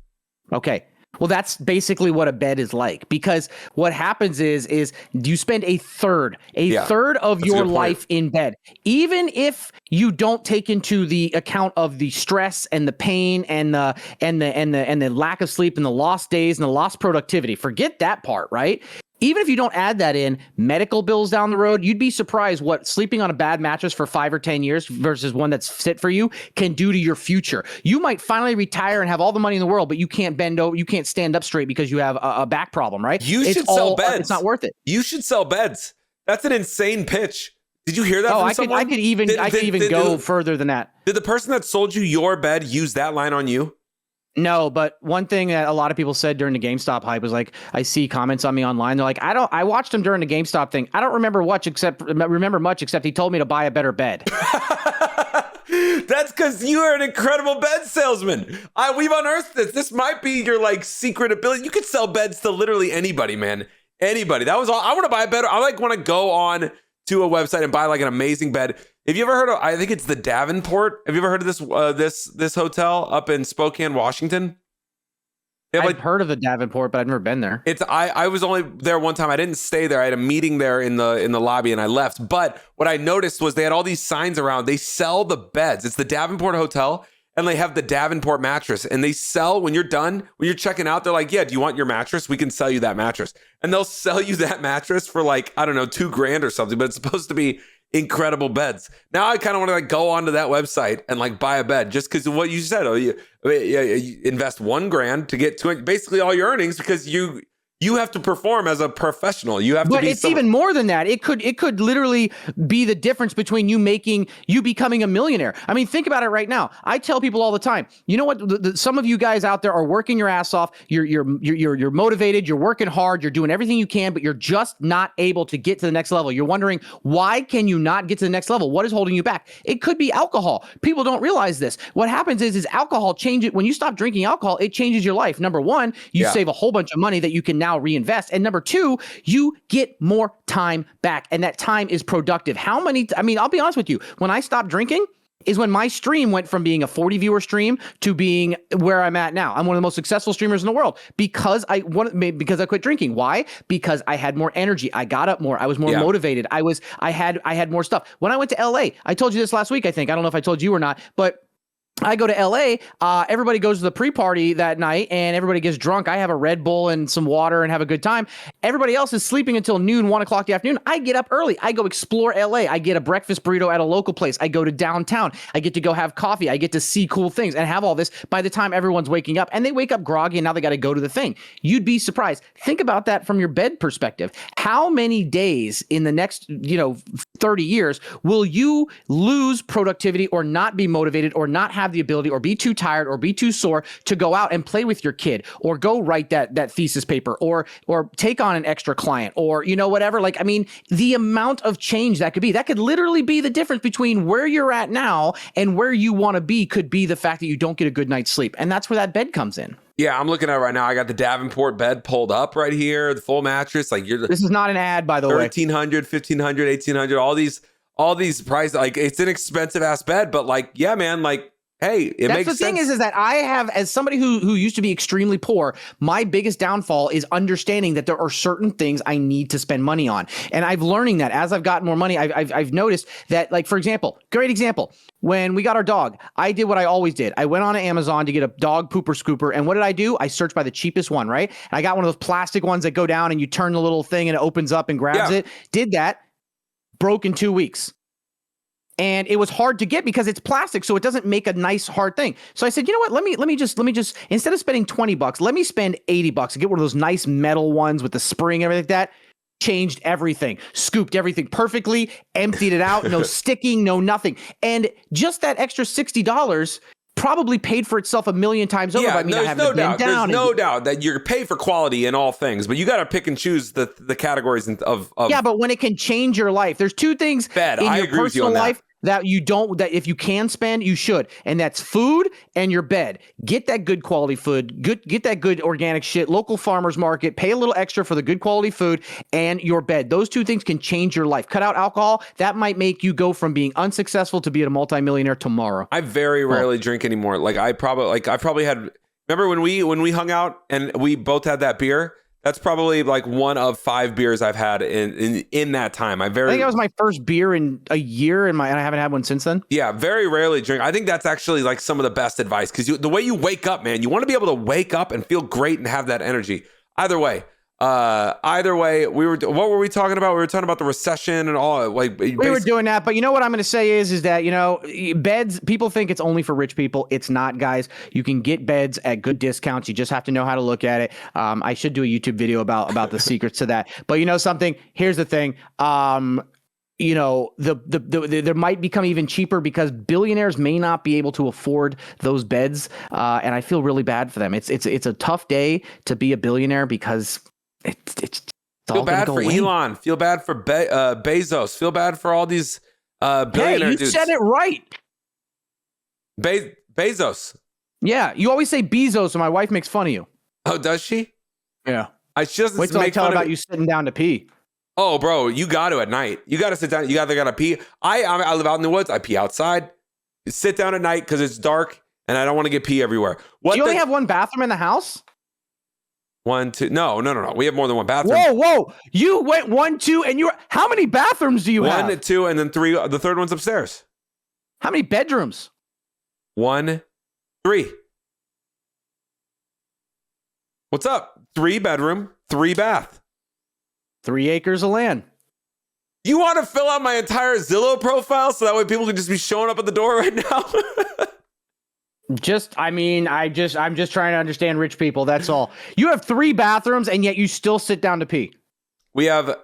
Okay. Well, that's basically what a bed is like, because what happens is you spend a third of your life in bed. Even if you don't take into the account of the stress and the pain and the lack of sleep and the lost days and the lost productivity, forget that part, right? Even if you don't add that in, medical bills down the road, you'd be surprised what sleeping on a bad mattress for 5 or 10 years versus one that's fit for you can do to your future. You might finally retire and have all the money in the world, but you can't bend over, you can't stand up straight because you have a back problem, right? You should sell beds. It's not worth it. You should sell beds. That's an insane pitch. Did you hear that from someone? I could even go further than that. Did the person that sold you your bed use that line on you? No, but one thing that a lot of people said during the GameStop hype was like, I see comments on me online. They're like, I watched him during the GameStop thing. I don't remember much except he told me to buy a better bed. That's because you are an incredible bed salesman. We've unearthed this. This might be your like secret ability. You could sell beds to literally anybody, man. Anybody. That was all. I want to buy a better. I like want to go on to a website and buy like an amazing bed. Have you ever heard of, I think it's the Davenport. Have you ever heard of this hotel up in Spokane, Washington? I've heard of the Davenport, but I've never been there. I was only there one time. I didn't stay there. I had a meeting there in the lobby and I left. But what I noticed was they had all these signs around. They sell the beds. It's the Davenport Hotel and they have the Davenport mattress and they sell when you're done, when you're checking out, they're like, yeah, do you want your mattress? We can sell you that mattress. And they'll sell you that mattress for like, I don't know, $2,000 or something, but it's supposed to be incredible beds. Now I kind of want to like go onto that website and like buy a bed just because of what you said. You invest $1,000 to get basically all your earnings because you have to perform as a professional. You have to be. But it's even more than that. It could literally be the difference between you becoming a millionaire. I mean, think about it right now. I tell people all the time. You know what? Some of you guys out there are working your ass off. You're motivated. You're working hard. You're doing everything you can, but you're just not able to get to the next level. You're wondering, why can you not get to the next level? What is holding you back? It could be alcohol. People don't realize this. What happens is alcohol changes. When you stop drinking alcohol, it changes your life. Number one, you save a whole bunch of money that you can now reinvest. And number two, you get more time back. And that time is productive. I'll be honest with you. When I stopped drinking is when my stream went from being a 40 viewer stream to being where I'm at now. I'm one of the most successful streamers in the world because I quit drinking. Why? Because I had more energy. I got up more. I was more motivated. I had more stuff. When I went to LA, I told you this last week, I think. I don't know if I told you or not, but I go to LA, everybody goes to the pre-party that night and everybody gets drunk. I have a Red Bull and some water and have a good time. Everybody else is sleeping until noon, 1 o'clock in the afternoon. I get up early. I go explore LA. I get a breakfast burrito at a local place. I go to downtown. I get to go have coffee. I get to see cool things and have all this by the time everyone's waking up, and they wake up groggy and now they got to go to the thing. You'd be surprised. Think about that from your bed perspective. How many days in the next, 30 years will you lose productivity or not be motivated or not have the ability or be too tired or be too sore to go out and play with your kid or go write that thesis paper or take on an extra client or whatever? Like, I mean, the amount of change that could literally be the difference between where you're at now and where you want to be could be the fact that you don't get a good night's sleep, and that's where that bed comes in. Yeah, I'm looking at it right now. I got the Davenport bed pulled up right here, the full mattress. Like This is not an ad, by the way. 1,300, 1,500, 1,800. All these prices. Like it's an expensive ass bed, but like, yeah, man. Like, hey, it That's makes the sense. thing is that I have, as somebody who used to be extremely poor, my biggest downfall is understanding that there are certain things I need to spend money on. And I've learning that as I've gotten more money, I've noticed that, like, for example, great example, when we got our dog, I did what I always did. I went on to Amazon to get a dog pooper scooper. And what did I do? I searched by the cheapest one, right? And I got one of those plastic ones that go down and you turn the little thing and it opens up and grabs it. Did that, broke in 2 weeks. And it was hard to get because it's plastic, so it doesn't make a nice hard thing. So I said, you know what? Let me just instead of spending $20, let me spend $80 and get one of those nice metal ones with the spring and everything like that. Changed everything, scooped everything perfectly, emptied it out, no sticking, no nothing. And just that extra $60 probably paid for itself a million times over by me not having to bend down. There's no doubt that you're paid for quality in all things, but you got to pick and choose the categories of. Yeah, but when it can change your life, there's two things in your personal life that if you can spend, you should. And that's food and your bed. Get that good quality food, get that good organic shit, local farmers market, pay a little extra for the good quality food and your bed. Those two things can change your life. Cut out alcohol. That might make you go from being unsuccessful to being a multimillionaire tomorrow. I very rarely drink anymore. I probably had, remember when we hung out and we both had that beer? That's probably like one of 5 beers I've had in that time. I think that was my first beer in a year, and I haven't had one since then. Yeah, very rarely drink. I think that's actually like some of the best advice because the way you wake up, man, you want to be able to wake up and feel great and have that energy. Either way, what were we talking about? We were talking about the recession and all. Like we were doing that, but you know what I'm going to say is that, you know, beds, people think it's only for rich people. It's not, guys. You can get beds at good discounts. You just have to know how to look at it. I should do a YouTube video about the secrets to that. But you know something? Here's the thing. You know, there might become even cheaper because billionaires may not be able to afford those beds, and I feel really bad for them. It's a tough day to be a billionaire because it's feel bad for Elon. Feel bad for Bezos. Feel bad for all these billionaire dudes. You said it right. Bezos. Yeah, you always say Bezos, and my wife makes fun of you. Oh, does she? Yeah. Wait till I tell her about you sitting down to pee. Oh, bro, you got to at night. You got to sit down. You got to pee. I live out in the woods. I pee outside. Sit down at night because it's dark and I don't want to get pee everywhere. Do you only have one bathroom in the house? 1, 2. No. We have more than one bathroom. Whoa. You went 1, 2, and how many bathrooms do you have? 1, 2, and then 3. The third one's upstairs. How many bedrooms? 1, 3. What's up? 3 bedroom, 3 bath. 3 acres of land. You want to fill out my entire Zillow profile so that way people can just be showing up at the door right now? I'm just trying to understand rich people. That's all. You have 3 bathrooms and yet you still sit down to pee. We have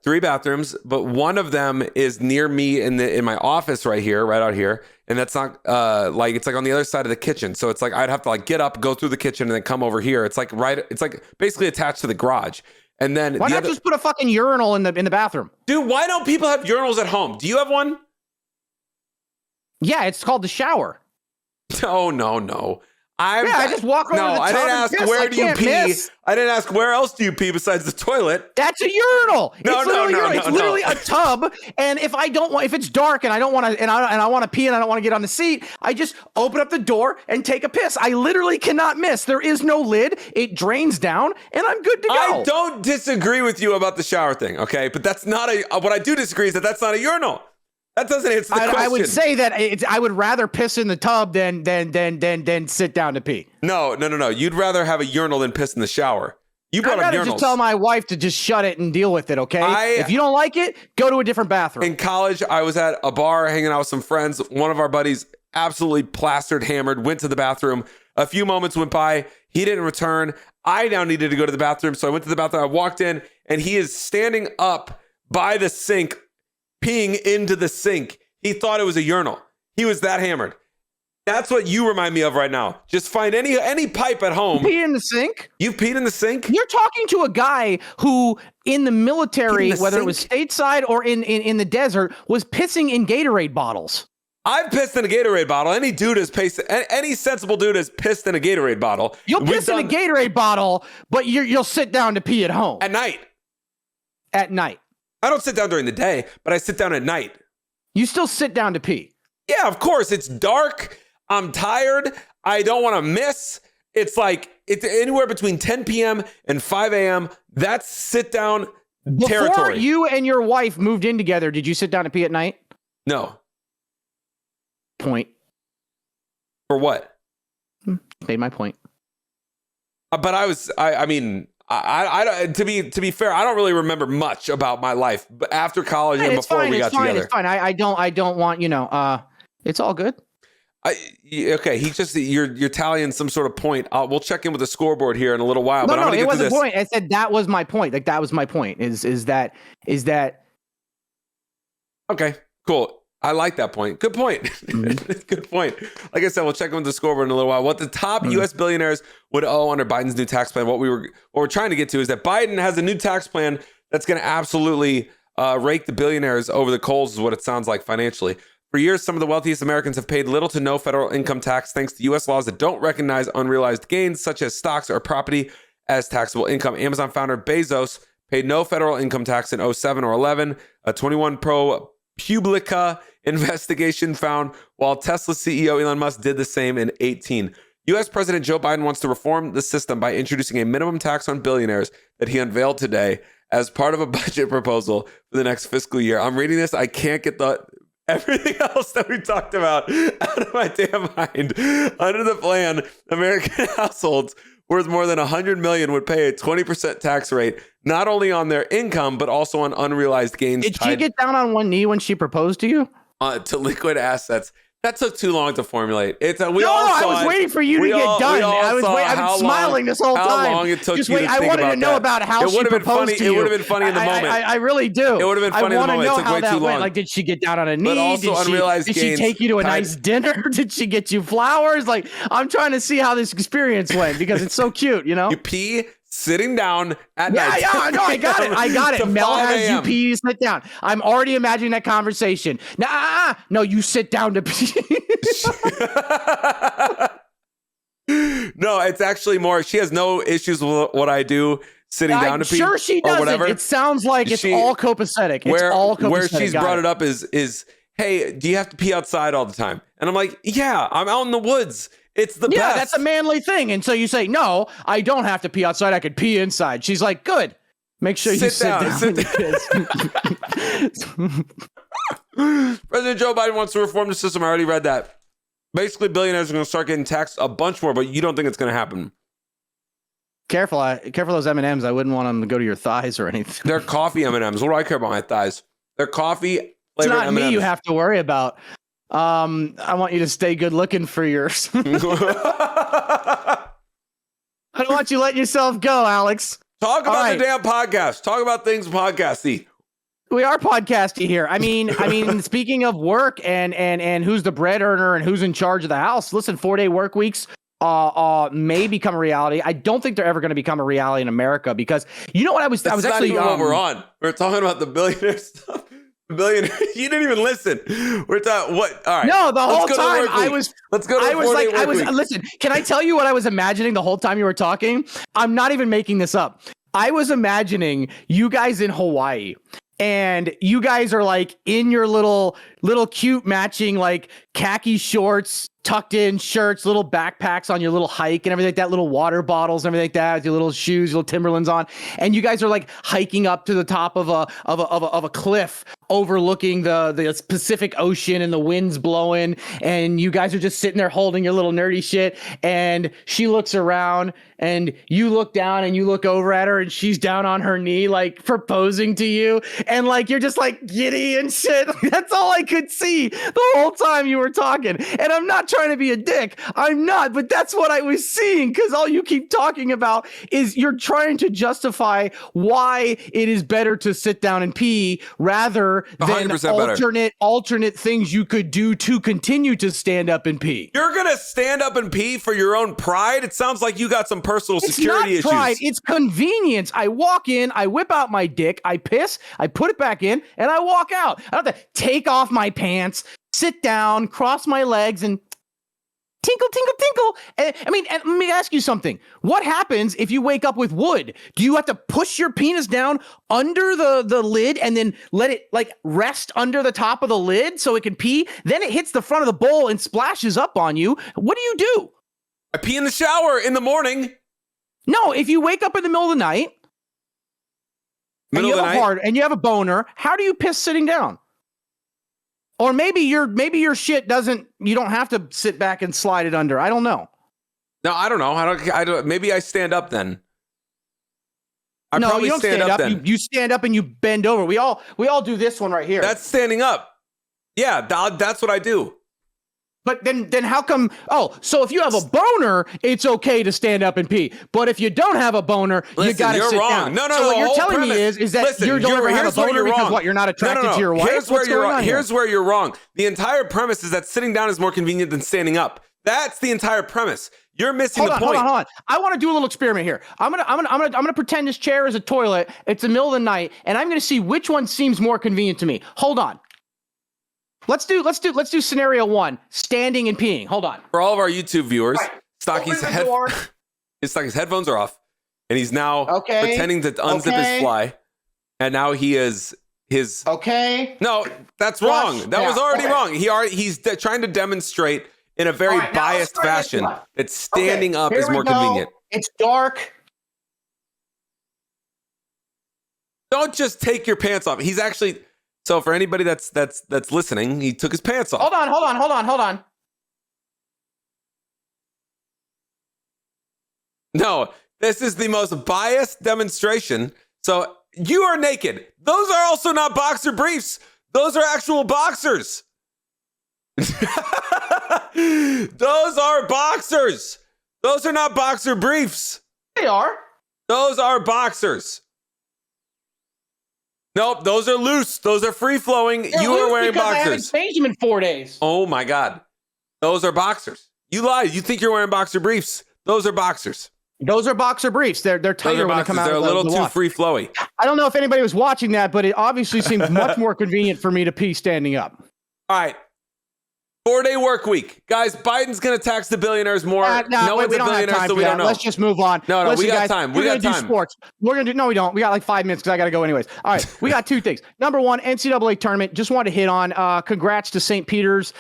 3 bathrooms, but one of them is near me in my office right out here, and that's not it's like on the other side of the kitchen. So it's like I'd have to like get up, go through the kitchen, and then come over here. It's like basically attached to the garage. And then why not just put a fucking urinal in the bathroom? Dude, why don't people have urinals at home? Do you have one? Yeah, it's called the shower. Oh, no. I just walk over to the tub. I didn't ask where do you pee. Miss. I didn't ask where else do you pee besides the toilet. That's a urinal. No. It's literally a tub. And if it's dark and I don't want to, and I want to pee and I don't want to get on the seat, I just open up the door and take a piss. I literally cannot miss. There is no lid. It drains down, and I'm good to go. I don't disagree with you about the shower thing, okay? But that's not what I do disagree is that's not a urinal. That doesn't answer the question. I would say that I would rather piss in the tub than sit down to pee. No. You'd rather have a urinal than piss in the shower. You brought up urinals. I'd rather just tell my wife to just shut it and deal with it, okay? If you don't like it, go to a different bathroom. In college, I was at a bar hanging out with some friends. One of our buddies, absolutely plastered, hammered, went to the bathroom. A few moments went by. He didn't return. I now needed to go to the bathroom, so I went to the bathroom. I walked in, and he is standing up by the sink, peeing into the sink. He thought it was a urinal. He was that hammered. That's what you remind me of right now. Just find any pipe at home. Pee in the sink? You peed in the sink? You're talking to a guy who in the military, whether it was stateside or in the desert, was pissing in Gatorade bottles. I've pissed in a Gatorade bottle. Any sensible dude has pissed in a Gatorade bottle. You'll piss in a Gatorade bottle, but you'll sit down to pee at home. At night. At night. I don't sit down during the day, but I sit down at night. You still sit down to pee? Yeah, of course. It's dark. I'm tired. I don't want to miss. It's anywhere between 10 p.m. and 5 a.m. That's sit down territory. Before you and your wife moved in together, did you sit down to pee at night? No. Point. For what? Made my point. But I mean, to be fair, I don't really remember much about my life. But after college and before we got together, it's fine. I don't want it's all good. You're tallying some sort of point. We'll check in with the scoreboard here in a little while. No, it was a point. I said that was my point. Like that was my point. Is that? Okay, cool. I like that point. Good point. Mm-hmm. Good point. Like I said, we'll check in with the scoreboard in a little while. What the top U.S. billionaires would owe under Biden's new tax plan. What we're trying to get to is that Biden has a new tax plan that's going to absolutely rake the billionaires over the coals, is what it sounds like financially. For years, some of the wealthiest Americans have paid little to no federal income tax thanks to U.S. laws that don't recognize unrealized gains, such as stocks or property, as taxable income. Amazon founder Bezos paid no federal income tax in 2007 or 11. A 21 ProPublica investigation found, while Tesla CEO Elon Musk did the same in 2018. U.S. President Joe Biden wants to reform the system by introducing a minimum tax on billionaires that he unveiled today as part of a budget proposal for the next fiscal year. I'm reading this. I can't get everything else that we talked about out of my damn mind. Under the plan, American households worth more than $100 million would pay a 20% tax rate, not only on their income, but also on unrealized gains. Did she get down on one knee when she proposed to you? To liquid assets. That took too long to formulate. I was waiting for you to get done. I've been smiling this whole time. How long it took you to think about that. I wanted to know about how she proposed to you. It would have been funny in the moment. I really do. It would have been funny in the moment. It took way too long. Like, did she get down on a knee? But also unrealized gains. Did she take you to a nice dinner? Did she get you flowers? Like, I'm trying to see how this experience went because it's so cute, you know? You pee sitting down at night. Yeah, no, I got it. Mel has you pee, sit down. I'm already imagining that conversation. No, you sit down to pee. No, it's actually more, she has no issues with what I do sitting down to pee. Sure she doesn't. Whatever. It sounds like it's all copacetic. Where she's brought it up is, hey, do you have to pee outside all the time? And I'm like, yeah, I'm out in the woods. It's the best. Yeah, that's a manly thing. And so you say, no, I don't have to pee outside. I could pee inside. She's like, good. Make sure you sit down. President Joe Biden wants to reform the system. I already read that. Basically, billionaires are going to start getting taxed a bunch more, but you don't think it's going to happen. Careful those M&Ms. I wouldn't want them to go to your thighs or anything. They're coffee M&Ms. What do I care about my thighs? They're coffee flavored M&Ms. It's not M&Ms. me you have to worry about. I want you to stay good looking for yours. I don't want you letting yourself go, Alex. Talk about the damn podcast. Talk about things podcasty. We are podcasty here. I mean, speaking of work and who's the bread earner and who's in charge of the house. Listen, 4-day work weeks may become a reality. I don't think they're ever going to become a reality in America because you know what I was actually what we're on. We're talking about the billionaire stuff. Billionaire. You didn't even listen. We're talking what? All right. No, the whole time Let's go to the 4-day work week. Listen, can I tell you what I was imagining the whole time you were talking? I'm not even making this up. I was imagining you guys in Hawaii. And you guys are like in your little cute matching like khaki shorts, tucked in shirts, little backpacks on your little hike and everything like that, little water bottles and everything like that, with your little shoes, your little Timberlands on. And you guys are like hiking up to the top of a cliff overlooking the Pacific Ocean and the wind's blowing. And you guys are just sitting there holding your little nerdy shit. And she looks around and you look down and you look over at her and she's down on her knee, like proposing to you. And like, you're just like giddy and shit. That's all I could see the whole time you were talking. And I'm not trying to be a dick. I'm not, but that's what I was seeing. Because all you keep talking about is you're trying to justify why it is better to sit down and pee rather better than 100% better. alternate things you could do to continue to stand up and pee. You're gonna stand up and pee for your own pride? It sounds like you got some personal security issues. It's not pride, it's convenience. I walk in, I whip out my dick, I piss, I put it back in, and I walk out. I don't have to take off my pants, sit down, cross my legs, and tinkle, tinkle, tinkle. And let me ask you something. What happens if you wake up with wood? Do you have to push your penis down under the lid and then let it like rest under the top of the lid so it can pee? Then it hits the front of the bowl and splashes up on you. What do? I pee in the shower in the morning. No, if you wake up in the middle of the night and you have a boner, how do you piss sitting down? Or maybe your shit doesn't. You don't have to sit back and slide it under. I don't know. No, I don't know. I don't. Maybe I stand up then. No, you don't stand up. You stand up and you bend over. We all do this one right here. That's standing up. Yeah, that's what I do. But then how come? Oh, so if you have a boner, it's okay to stand up and pee. But if you don't have a boner, you got to sit down. No. So what you're telling me is that you don't ever have a boner because what? You're not attracted to your wife. Here's where you're wrong. The entire premise is that sitting down is more convenient than standing up. That's the entire premise. You're missing the point. Hold on. I want to do a little experiment here. I'm gonna pretend this chair is a toilet. It's the middle of the night, and I'm gonna see which one seems more convenient to me. Hold on. Let's do scenario 1, standing and peeing. Hold on. For all of our YouTube viewers, right. Stocky's headphones are off, and he's now pretending to unzip his fly, and now he is his. Okay. No, that's wrong. That was already wrong. He's trying to demonstrate in a very biased fashion that standing up is more convenient. It's dark. Don't just take your pants off. He's actually. So for anybody that's listening, he took his pants off. Hold on. No, this is the most biased demonstration. So you are naked. Those are also not boxer briefs. Those are actual boxers. Those are boxers. Those are not boxer briefs. They are. Those are boxers. Nope, those are loose. Those are free-flowing. You are wearing boxers. I haven't changed them in 4 days. Oh, my God. Those are boxers. You lied. You think you're wearing boxer briefs. Those are boxers. Those are boxer briefs. They're tighter when they come out. They're a little too free-flowy. I don't know if anybody was watching that, but it obviously seems much more convenient for me to pee standing up. All right. 4-day work week. Guys, Biden's going to tax the billionaires more. No one's a billionaire, so we don't know. Let's just move on. No, Listen, we got time. We're going to do sports. We're going to do, no, we don't. We got like 5 minutes because I got to go anyways. All right, we got 2 things. Number 1, NCAA tournament. Just wanted to hit on, congrats to St. Peter's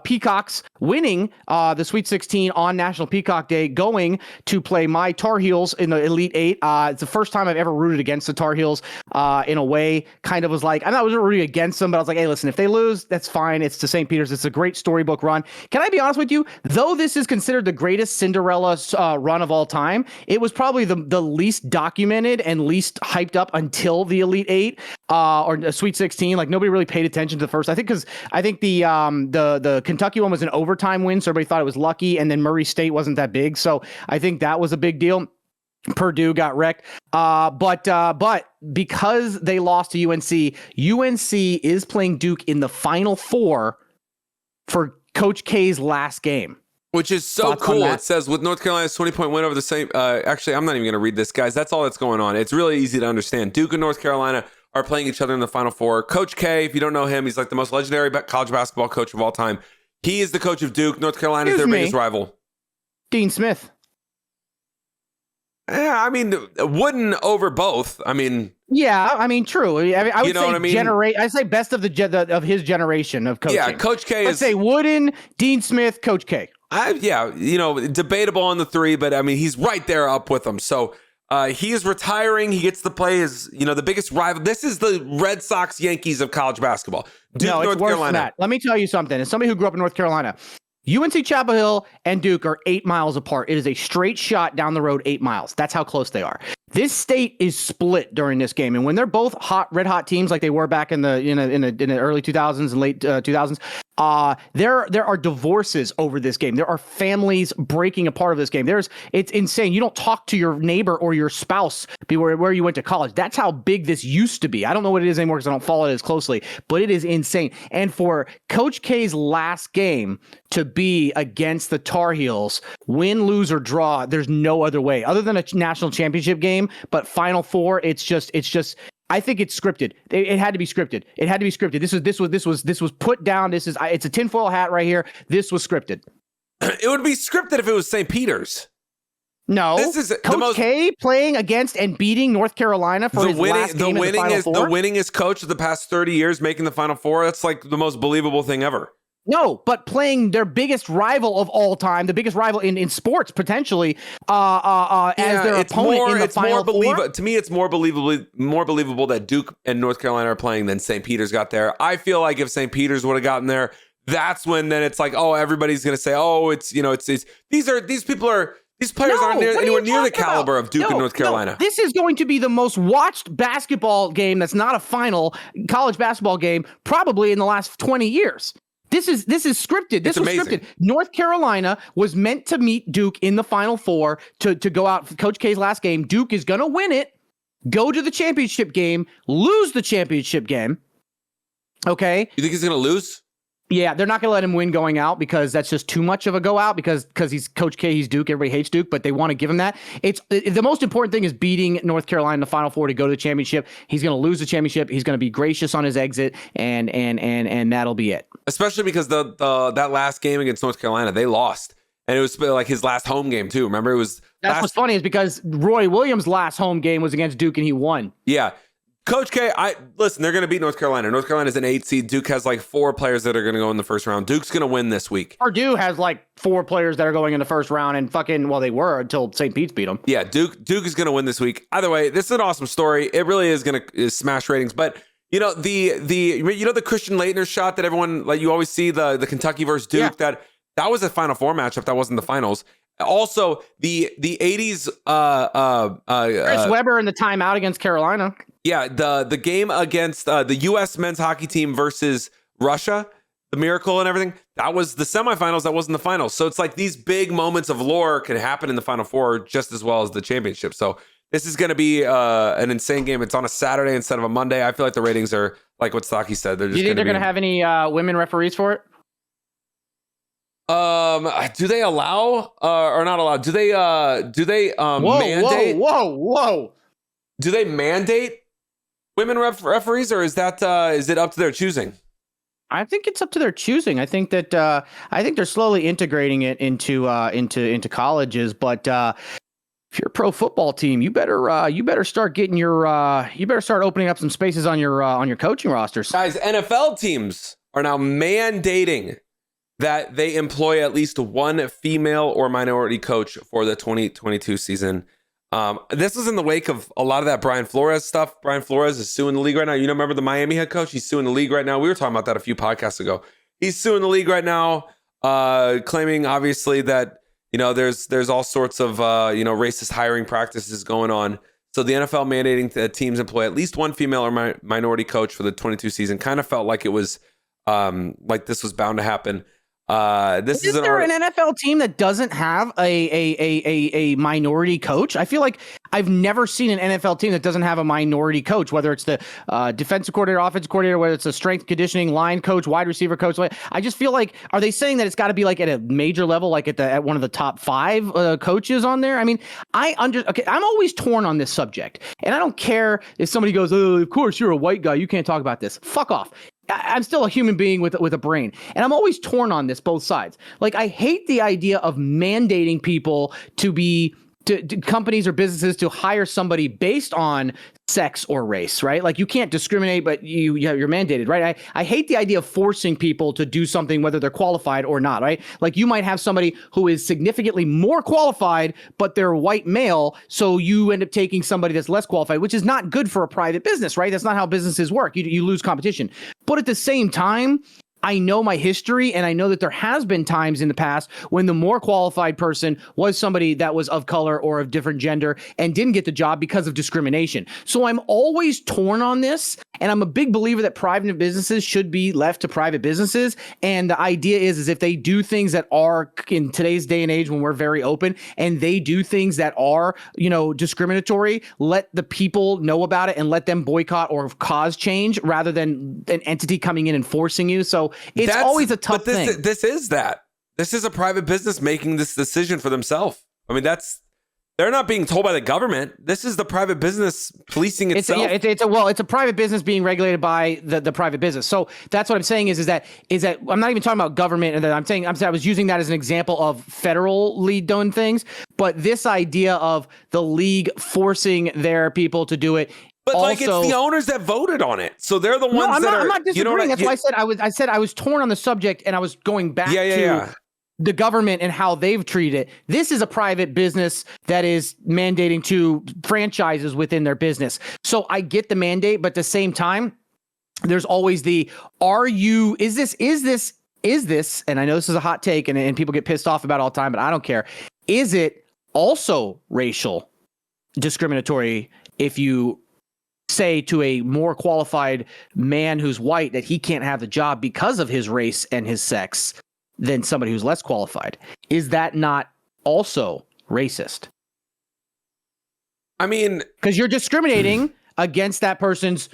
Peacocks winning the Sweet 16 on National Peacock Day, going to play my Tar Heels in the Elite 8. It's the first time I've ever rooted against the Tar Heels in a way. Kind of was like, I wasn't rooting against them, but I was like, hey, listen, if they lose, that's fine. It's to St. Peter's. It's a great storybook run. Can I be honest with you? Though this is considered the greatest Cinderella run of all time, it was probably the least documented and least hyped up until the Elite 8 or the Sweet 16. Like nobody really paid attention to the first. I think the Kentucky one was an overtime win, so everybody thought it was lucky, and then Murray State wasn't that big. So I think that was a big deal. Purdue got wrecked. But because they lost to UNC is playing Duke in the Final Four for Coach K's last game. Which is so cool. It says with North Carolina's 20-point win over the same. Actually, I'm not even going to read this, guys. That's all that's going on. It's really easy to understand. Duke and North Carolina are playing each other in the Final Four. Coach K, if you don't know him, he's like the most legendary college basketball coach of all time. He is the coach of Duke. North Carolina is their biggest rival. Dean Smith. Yeah, I mean, Wooden over both. I mean, yeah, I mean, true. I would say I say best of of his generation of coaching. Yeah, Coach K Let's say Wooden, Dean Smith, Coach K. Debatable on the 3, but I mean, he's right there up with them. So he is retiring. He gets to play as the biggest rival. This is the Red Sox Yankees of college basketball. Duke, no, it's North worse Carolina. than that. Let me tell you something. As somebody who grew up in North Carolina, UNC Chapel Hill and Duke are 8 miles apart. It is a straight shot down the road 8 miles. That's how close they are. This state is split during this game, and when they're both red hot teams like they were back in the early 2000s and late 2000s, There are divorces over this game. There are families breaking apart of this game. It's insane. You don't talk to your neighbor or your spouse where you went to college. That's how big this used to be. I don't know what it is anymore because I don't follow it as closely, but it is insane. And for Coach K's last game to be against the Tar Heels, win, lose, or draw, there's no other way other than a national championship game. But Final Four, it's just. I think it's scripted. It had to be scripted. It had to be scripted. This was put down. It's a tinfoil hat right here. This was scripted. It would be scripted if it was St. Peter's. No, this is Coach K playing against and beating North Carolina for his last game in the Final Four. The winningest coach of the past 30 years making the Final Four. That's like the most believable thing ever. No, but playing their biggest rival of all time, the biggest rival in sports potentially, as their opponent in the Final Four. To me, it's more believable that Duke and North Carolina are playing than St. Peter's got there. I feel like if St. Peter's would have gotten there, that's when then it's like, oh, everybody's gonna say, oh, these players aren't anywhere near the caliber of Duke and North Carolina. No. This is going to be the most watched basketball game that's not a final college basketball game probably in the last 20 years. This is scripted. This was scripted. North Carolina was meant to meet Duke in the Final Four to go out for Coach K's last game. Duke is going to win it, go to the championship game, lose the championship game. Okay? You think he's going to lose? Yeah, they're not going to let him win going out because that's just too much of a go out because he's Coach K, he's Duke, everybody hates Duke, but they want to give him that. The most important thing is beating North Carolina in the Final Four to go to the championship. He's going to lose the championship. He's going to be gracious on his exit, and that'll be it. Especially because that last game against North Carolina, they lost. And it was like his last home game too. Remember, that's what's funny is because Roy Williams' last home game was against Duke and he won. Yeah. Coach K, listen, they're going to beat North Carolina. North Carolina's an 8 seed. Duke has like 4 players that are going to go in the first round. Duke's going to win this week. Purdue has like 4 players that are going in the first round and they were until St. Pete's beat them. Yeah, Duke is going to win this week. Either way, this is an awesome story. It really is going to smash ratings. But you know, the Christian Laettner shot that everyone, like you always see the Kentucky versus Duke, that was a Final Four matchup. That wasn't the finals. Also, the 80s Chris Webber in the timeout against Carolina. Yeah, the game against the U.S. men's hockey team versus Russia, the miracle and everything, that was the semifinals. That wasn't the finals. So it's like these big moments of lore can happen in the Final Four just as well as the championship. So this is going to be an insane game. It's on a Saturday instead of a Monday. I feel like the ratings are like what Stocky said. They're just. Do you think they're going to have any women referees for it? Do they allow or not allow? Do they mandate? Whoa! Do they mandate women referees, or is it up to their choosing? I think it's up to their choosing. I think that they're slowly integrating it into colleges. But if you're a pro football team, you better start getting you better start opening up some spaces on your coaching rosters. Guys, NFL teams are now mandating that they employ at least one female or minority coach for the 2022 season. This is in the wake of a lot of that Brian Flores stuff. Brian Flores is suing the league right now. You remember the Miami head coach? He's suing the league right now. We were talking about that a few podcasts ago. He's suing the league right now, claiming obviously that, you know, there's all sorts of, racist hiring practices going on. So the NFL mandating that teams employ at least one female or minority coach for the 22 season kind of felt like it was like this was bound to happen. Is there an NFL team that doesn't have a minority coach? I feel like I've never seen an NFL team that doesn't have a minority coach, whether it's the defensive coordinator, offensive coordinator, whether it's a strength conditioning line coach, wide receiver coach. I just feel like, are they saying that it's got to be like at a major level, like at one of the top 5 coaches on there? I mean, I'm always torn on this subject, and I don't care if somebody goes, "Oh, of course you're a white guy, you can't talk about this." Fuck off. I'm still a human being with a brain, and I'm always torn on this, both sides. Like, I hate the idea of mandating people to companies or businesses to hire somebody based on sex or race, right? Like, you can't discriminate, but you're mandated, right? I hate the idea of forcing people to do something, whether they're qualified or not, right? Like, you might have somebody who is significantly more qualified, but they're white male, so you end up taking somebody that's less qualified, which is not good for a private business, right? That's not how businesses work. You lose competition. But at the same time, I know my history, and I know that there has been times in the past when the more qualified person was somebody that was of color or of different gender and didn't get the job because of discrimination. So I'm always torn on this, and I'm a big believer that private businesses should be left to private businesses. And the idea is if they do things that are, in today's day and age when we're very open, and they do things that are, discriminatory, let the people know about it and let them boycott or cause change rather than an entity coming in and forcing you. So it's always a tough thing. This is a private business making this decision for themselves. I mean, they're not being told by the government. This is the private business policing itself. It's a private business being regulated by the private business. So that's what I'm saying is that I'm not even talking about government. And I was using that as an example of federally done things. But this idea of the league forcing their people to do it. But it's the owners that voted on it, so they're the ones that are. I'm not disagreeing. That's why I said I was torn on the subject, and I was going back to the government and how they've treated it. This is a private business that is mandating to franchises within their business. So I get the mandate, but at the same time, there's always is this, and I know this is a hot take, and people get pissed off about it all the time, but I don't care. Is it also racial discriminatory if you say to a more qualified man who's white that he can't have the job because of his race and his sex than somebody who's less qualified? Is that not also racist? I mean, because you're discriminating against that person's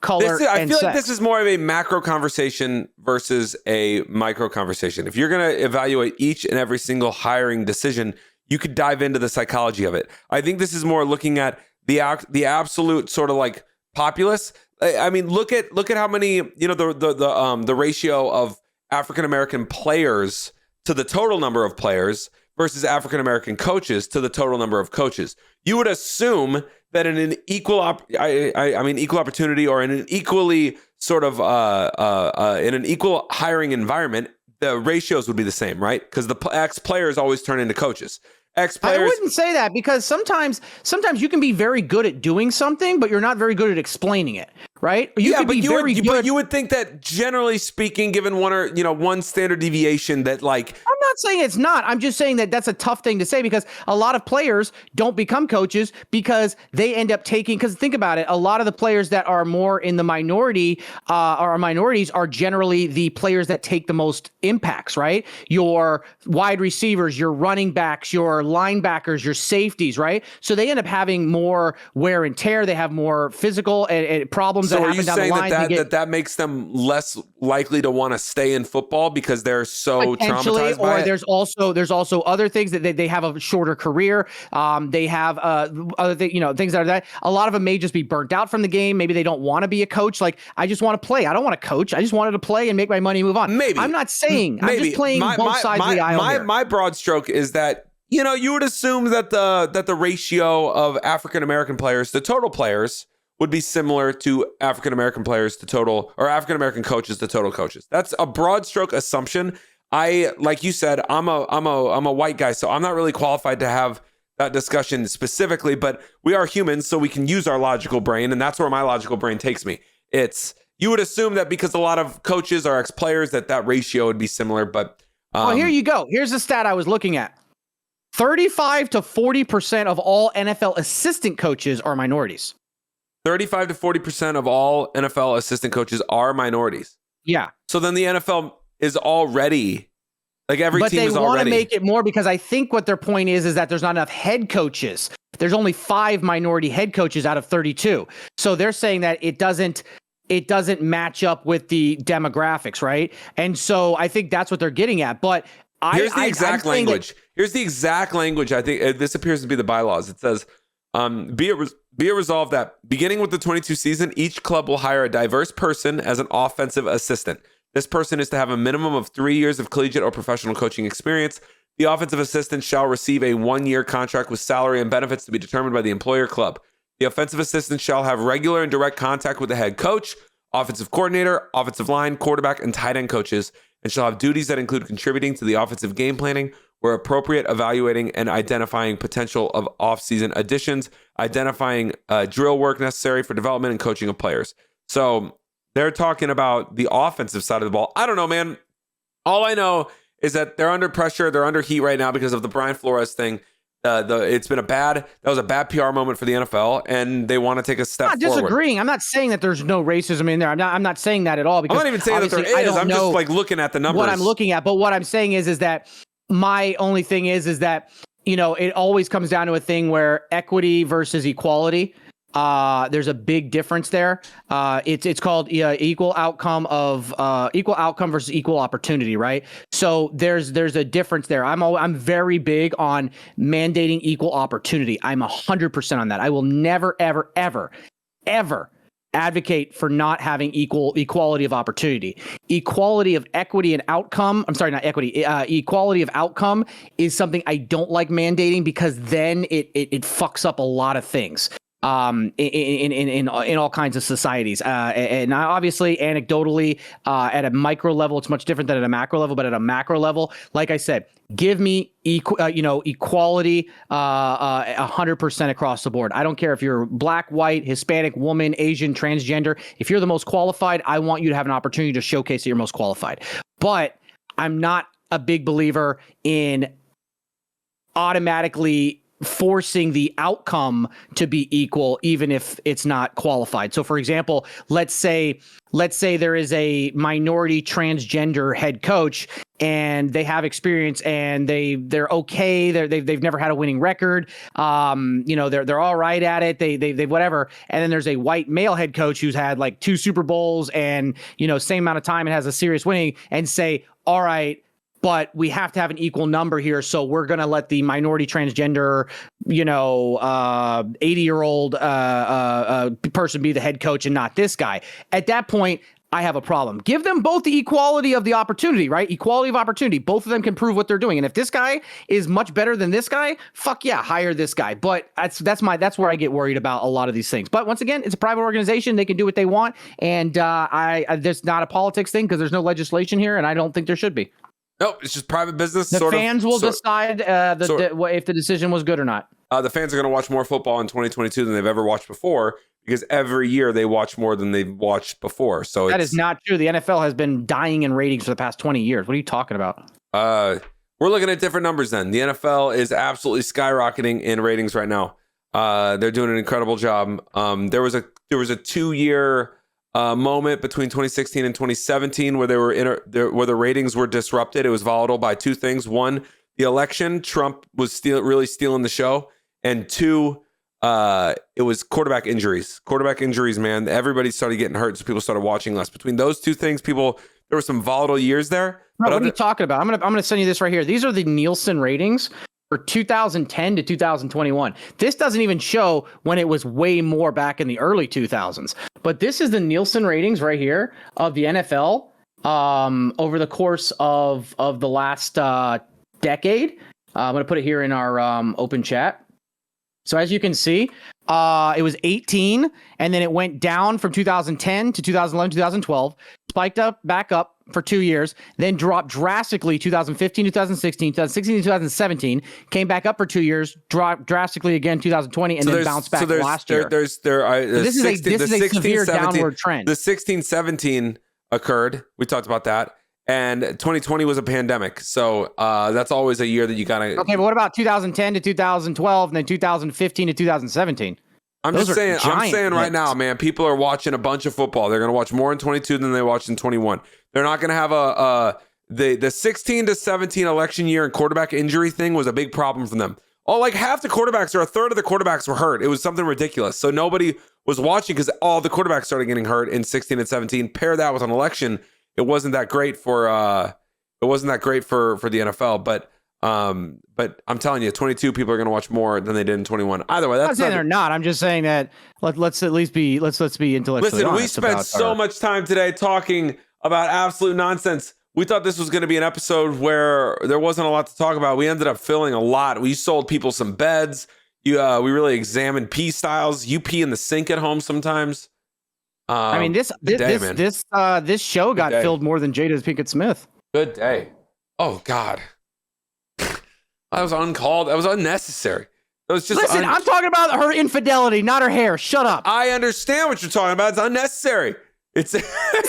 color I feel sex. like this is more of a macro conversation versus a micro conversation. If you're going to evaluate each and every single hiring decision, you could dive into the psychology of it. I think this is more looking at the absolute sort of like populace. I mean, look at how many, the ratio of African American players to the total number of players versus African American coaches to the total number of coaches. You would assume that in an equal opportunity or in an equally sort of in an equal hiring environment, the ratios would be the same, right? Because the ex players always turn into coaches. I wouldn't say that, because sometimes you can be very good at doing something, but you're not very good at explaining it, right? But you would think that generally speaking, given one standard deviation, that like. I'm not saying it's not. I'm just saying that that's a tough thing to say, because a lot of players don't become coaches because they end up taking. Because think about it, a lot of the players that are more in the minority or minorities are generally the players that take the most impacts, right? Your wide receivers, your running backs, your linebackers, your safeties, right? So they end up having more wear and tear. They have more physical and problems that happen down the line. So are you saying that makes them less likely to want to stay in football because they're so traumatized by it? There's also other things that they have a shorter career. They have other things that are that. A lot of them may just be burnt out from the game. Maybe they don't want to be a coach. Like, I just want to play. I don't want to coach. I just wanted to play and make my money and move on. Maybe. I'm not saying. I'm just playing both sides of the aisle. My broad stroke is that, you would assume that the ratio of African American players to total players would be similar to African American players to total, or African American coaches to total coaches. That's a broad stroke assumption. Like you said, I'm a white guy, so I'm not really qualified to have that discussion specifically, but we are humans, so we can use our logical brain, and that's where my logical brain takes me. You would assume that because a lot of coaches are ex-players, that ratio would be similar, but here you go. Here's the stat I was looking at. 35 to 40% of all NFL assistant coaches are minorities. 35 to 40% of all NFL assistant coaches are minorities. Yeah. So then the NFL is already, like, every team is already. But they want to make it more, because I think what their point is that there's not enough head coaches. There's only 5 minority head coaches out of 32. So they're saying that it doesn't match up with the demographics, right? And so I think that's what they're getting at. But here's the exact language. Here's the exact language. I think this appears to be the bylaws. It says, be it resolved that beginning with the 22 season, each club will hire a diverse person as an offensive assistant. This person is to have a minimum of 3 years of collegiate or professional coaching experience. The offensive assistant shall receive a 1-year contract with salary and benefits to be determined by the employer club. The offensive assistant shall have regular and direct contact with the head coach, offensive coordinator, offensive line, quarterback, and tight end coaches, and shall have duties that include contributing to the offensive game planning, where appropriate, evaluating and identifying potential of off-season additions, identifying drill work necessary for development and coaching of players. So They're talking about the offensive side of the ball. I don't know, man. All I know is that they're under pressure. They're under heat right now because of the Brian Flores thing. That was a bad PR moment for the NFL, and they want to take a step forward. I'm not disagreeing. I'm not saying that there's no racism in there. I'm not saying that at all. Because I'm not even saying that there is. I'm just like looking at the numbers. What I'm looking at, but what I'm saying is that my only thing is that, you know, it always comes down to a thing where equity versus equality. There's a big difference there. It's called equal outcome versus equal opportunity, right? So there's a difference there. I'm very big on mandating equal opportunity. I'm 100% on that. I will never, ever, ever, ever advocate for not having equality of opportunity. Equality of equity and outcome. I'm sorry, not equity. Equality of outcome is something I don't like mandating, because then it fucks up a lot of things. In all kinds of societies, and obviously anecdotally, at a micro level, it's much different than at a macro level. But at a macro level, like I said, give me equality, 100% across the board. I don't care if you're black, white, Hispanic, woman, Asian, transgender. If you're the most qualified, I want you to have an opportunity to showcase that you're most qualified. But I'm not a big believer in automatically forcing the outcome to be equal, even if it's not qualified. So for example, let's say there is a minority transgender head coach, and they have experience, and they're okay. They've never had a winning record. They're all right at it. They whatever. And then there's a white male head coach who's had like 2 Super Bowls and, same amount of time and has a serious winning, and say, all right, but we have to have an equal number here. So we're going to let the minority transgender, 80-year-old person be the head coach and not this guy. At that point, I have a problem. Give them both the equality of the opportunity, right? Equality of opportunity. Both of them can prove what they're doing. And if this guy is much better than this guy, fuck yeah, hire this guy. But that's where I get worried about a lot of these things. But once again, it's a private organization. They can do what they want. And there's not a politics thing, because there's no legislation here, and I don't think there should be. No, it's just private business. The fans will decide if the decision was good or not. The fans are going to watch more football in 2022 than they've ever watched before, because every year they watch more than they've watched before. So that is not true. The NFL has been dying in ratings for the past 20 years. What are you talking about? We're looking at different numbers then. The NFL is absolutely skyrocketing in ratings right now. They're doing an incredible job. There was a 2-year moment between 2016 and 2017 where where the ratings were disrupted. It was volatile by 2 things. 1, the election. Trump was really stealing the show. And 2, it was quarterback injuries. Quarterback injuries, man. Everybody started getting hurt, so people started watching less. Between those 2 things, there were some volatile years there. Bro, what are you talking about? I'm gonna send you this right here. These are the Nielsen ratings for 2010 to 2021. This doesn't even show when it was way more back in the early 2000s. But this is the Nielsen ratings right here of the NFL over the course of the last decade. I'm going to put it here in our open chat. So as you can see, it was 18, and then it went down from 2010 to 2011, 2012, spiked back up for 2 years, then dropped drastically 2015, 2016, 2016 to 2017, came back up for 2 years, dropped drastically again 2020, and then bounced back last year. This is a severe downward trend. The 16-17 occurred. We talked about that. And 2020 was a pandemic. So that's always a year that you gotta. Okay, but what about 2010 to 2012 and then 2015 to 2017? I'm saying right now, man, people are watching a bunch of football. They're gonna watch more in 22 than they watched in 21. They're not gonna have the 16 to 17 election year and quarterback injury thing was a big problem for them. Like half the quarterbacks or a third of the quarterbacks were hurt. It was something ridiculous. So nobody was watching because all the quarterbacks started getting hurt in 16 and 17. Pair that with an election. It wasn't that great for the NFL, but I'm telling you, 22 people are going to watch more than they did in 21. Either way, that's I'm not saying they're not. I'm just saying that let's at least be intellectually honest. We spent so much time today talking about absolute nonsense. We thought this was going to be an episode where there wasn't a lot to talk about. We ended up filling a lot. We sold people some beds. We really examined pee styles. You pee in the sink at home sometimes. I mean, this show got filled more than Jada Pinkett Smith. Good day. Oh God, that was uncalled. That was unnecessary. That was just. Listen, I'm talking about her infidelity, not her hair. Shut up. I understand what you're talking about. It's unnecessary. It's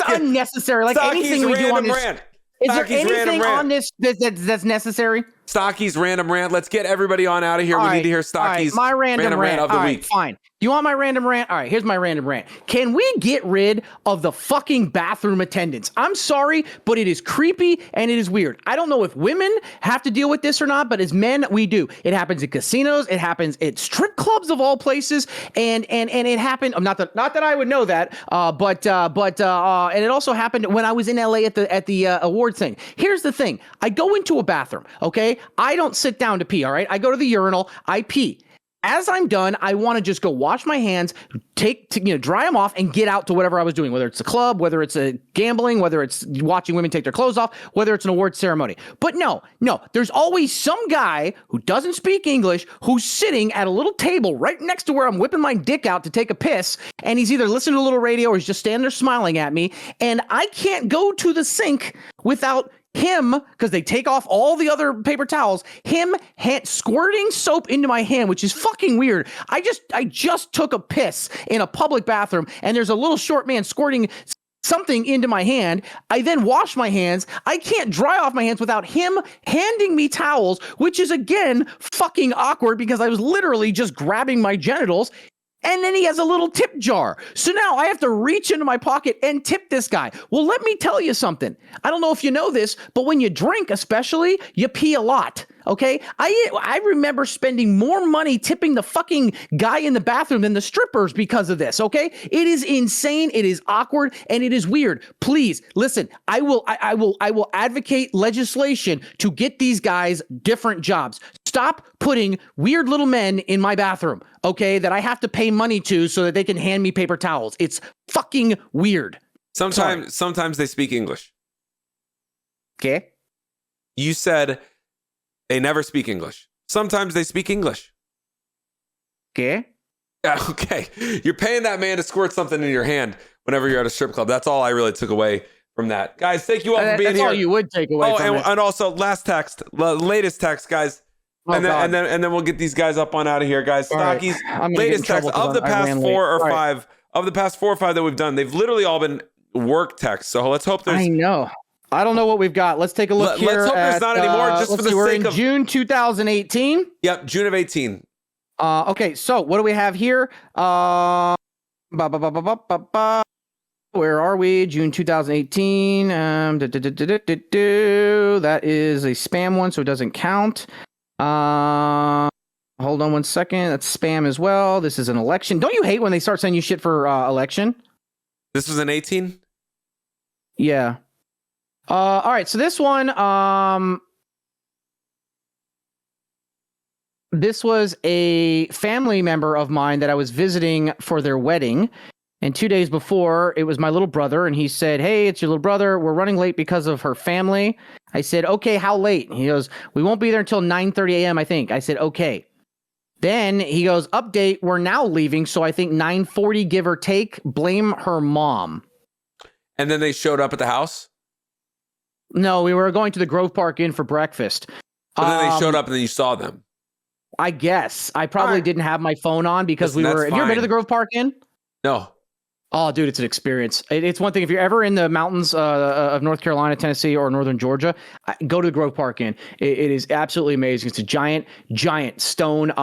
unnecessary. Like Stocky's anything we do on random this. rant. Is there Stocky's random anything rant. on this that's necessary? Stocky's random rant. Let's get everybody on out of here. All We right, need to hear all right, Stocky's my random rant of the all right, week. Fine. You want my random rant? All right, here's my random rant. Can we get rid of the fucking bathroom attendants? I'm sorry, but it is creepy and it is weird. I don't know if women have to deal with this or not, but as men, we do. It happens in casinos. It happens at strip clubs of all places, and it happened. Not that I would know that, but and it also happened when I was in LA at the award thing. Here's the thing: I go into a bathroom. Okay, I don't sit down to pee. All right, I go to the urinal. I pee. As I'm done, I want to just go wash my hands, dry them off, and get out to whatever I was doing, whether it's a club, whether it's a gambling, whether it's watching women take their clothes off, whether it's an award ceremony. But no, there's always some guy who doesn't speak English who's sitting at a little table right next to where I'm whipping my dick out to take a piss, and he's either listening to a little radio or he's just standing there smiling at me, and I can't go to the sink without him, because they take off all the other paper towels, squirting soap into my hand, which is fucking weird. I just took a piss in a public bathroom, and there's a little short man squirting something into my hand. I then wash my hands. I can't dry off my hands without him handing me towels, which is again fucking awkward because I was literally just grabbing my genitals. And then he has a little tip jar. So now I have to reach into my pocket and tip this guy. Well, let me tell you something. I don't know if you know this, but when you drink especially, you pee a lot. Okay? I remember spending more money tipping the fucking guy in the bathroom than the strippers because of this. Okay? It is insane. It is awkward and it is weird. Please listen. I will advocate legislation to get these guys different jobs. Stop putting weird little men in my bathroom, okay, that I have to pay money to so that they can hand me paper towels. It's fucking weird. Sometimes they speak English. Okay. You said they never speak English. Sometimes they speak English. Okay. Okay. You're paying that man to squirt something in your hand whenever you're at a strip club. That's all I really took away from that. Guys, thank you all for being here. That's all you would take away from it. And also latest text, guys. Oh, and then we'll get these guys up on out of here, guys. Stocky's latest text of the past 4 or 5 of the past 4 or 5 that we've done. They've literally all been work texts. So let's hope there's. I know. I don't know what we've got. Let's take a look here. Let's hope there's not anymore. Just for the sake we're in June 2018. Yep, June of 18. Okay, so what do we have here? Where are we? June 2018. That is a spam one, so it doesn't count. Hold on one second. That's spam as well. This is an election. Don't you hate when they start sending you shit for election? This was an 18? Yeah. All right. So this one, this was a family member of mine that I was visiting for their wedding. And 2 days before, it was my little brother, and he said, "Hey, it's your little brother. We're running late because of her family." I said, "Okay, how late?" He goes, "We won't be there until 9:30 a.m., I think." I said, "Okay." Then he goes, "Update, we're now leaving, so I think 9:40, give or take. Blame her mom." And then they showed up at the house? No, we were going to the Grove Park Inn for breakfast. But then they showed up and then you saw them. I guess. I probably didn't have my phone on because we were... Have you ever been to the Grove Park Inn? No. Oh, dude, it's an experience. It's one thing. If you're ever in the mountains of North Carolina, Tennessee, or northern Georgia, go to the Grove Park Inn. It is absolutely amazing. It's a giant stone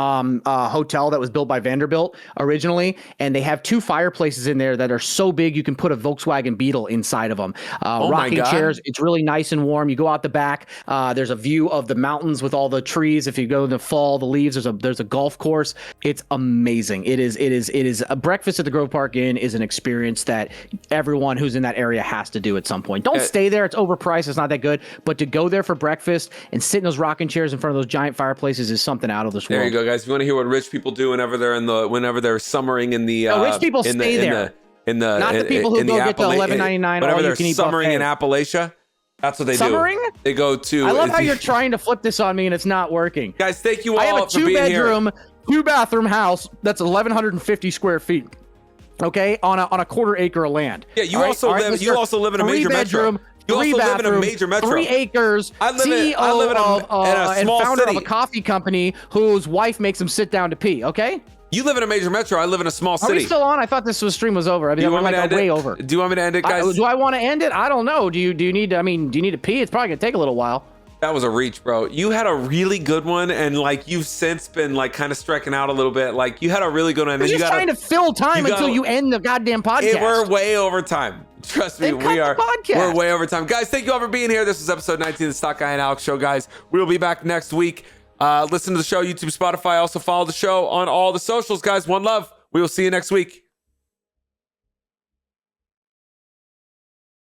hotel that was built by Vanderbilt originally, and they have 2 fireplaces in there that are so big you can put a Volkswagen Beetle inside of them. Rocking chairs. It's really nice and warm. You go out the back. There's a view of the mountains with all the trees. If you go in the fall, the leaves. There's a golf course. It's amazing. It is a breakfast at the Grove Park Inn is an experience that everyone who's in that area has to do at some point. Don't stay there. It's overpriced. It's not that good. But to go there for breakfast and sit in those rocking chairs in front of those giant fireplaces is something out of this world. There you go, guys. If you want to hear what rich people do whenever they're summering in the rich people stay there. Not the people who go get the $11.99 whenever they're summering in Appalachia. That's what they do. They go to. I love how you're trying to flip this on me and it's not working. Guys, thank you all I have a for being here. 2-bedroom, 2-bathroom house that's 1,150 square feet. Okay, on a 1/4 acre of land. Yeah, you also live in a major metro. You also live in a major metro. 3 acres. I live in a small and founder city. of a coffee company whose wife makes him sit down to pee. Okay. You live in a major metro. I live in a small Are city. we still on? I thought this stream was over. I mean, I'm like way over. Do you want me to end it, guys? Do I want to end it? I don't know. Do you need to, I mean, do you need to pee? It's probably gonna take a little while. That was a reach, bro. You had a really good one, and like you've since been like kind of striking out a little bit. Like you had a really good one. And I'm just trying to fill time until you end the goddamn podcast. We're way over time. Trust me, we're way over time. Guys, thank you all for being here. This is episode 19 of the Stock Guy and Alex Show, guys. We will be back next week. Listen to the show, YouTube, Spotify. Also follow the show on all the socials, guys. One love. We will see you next week.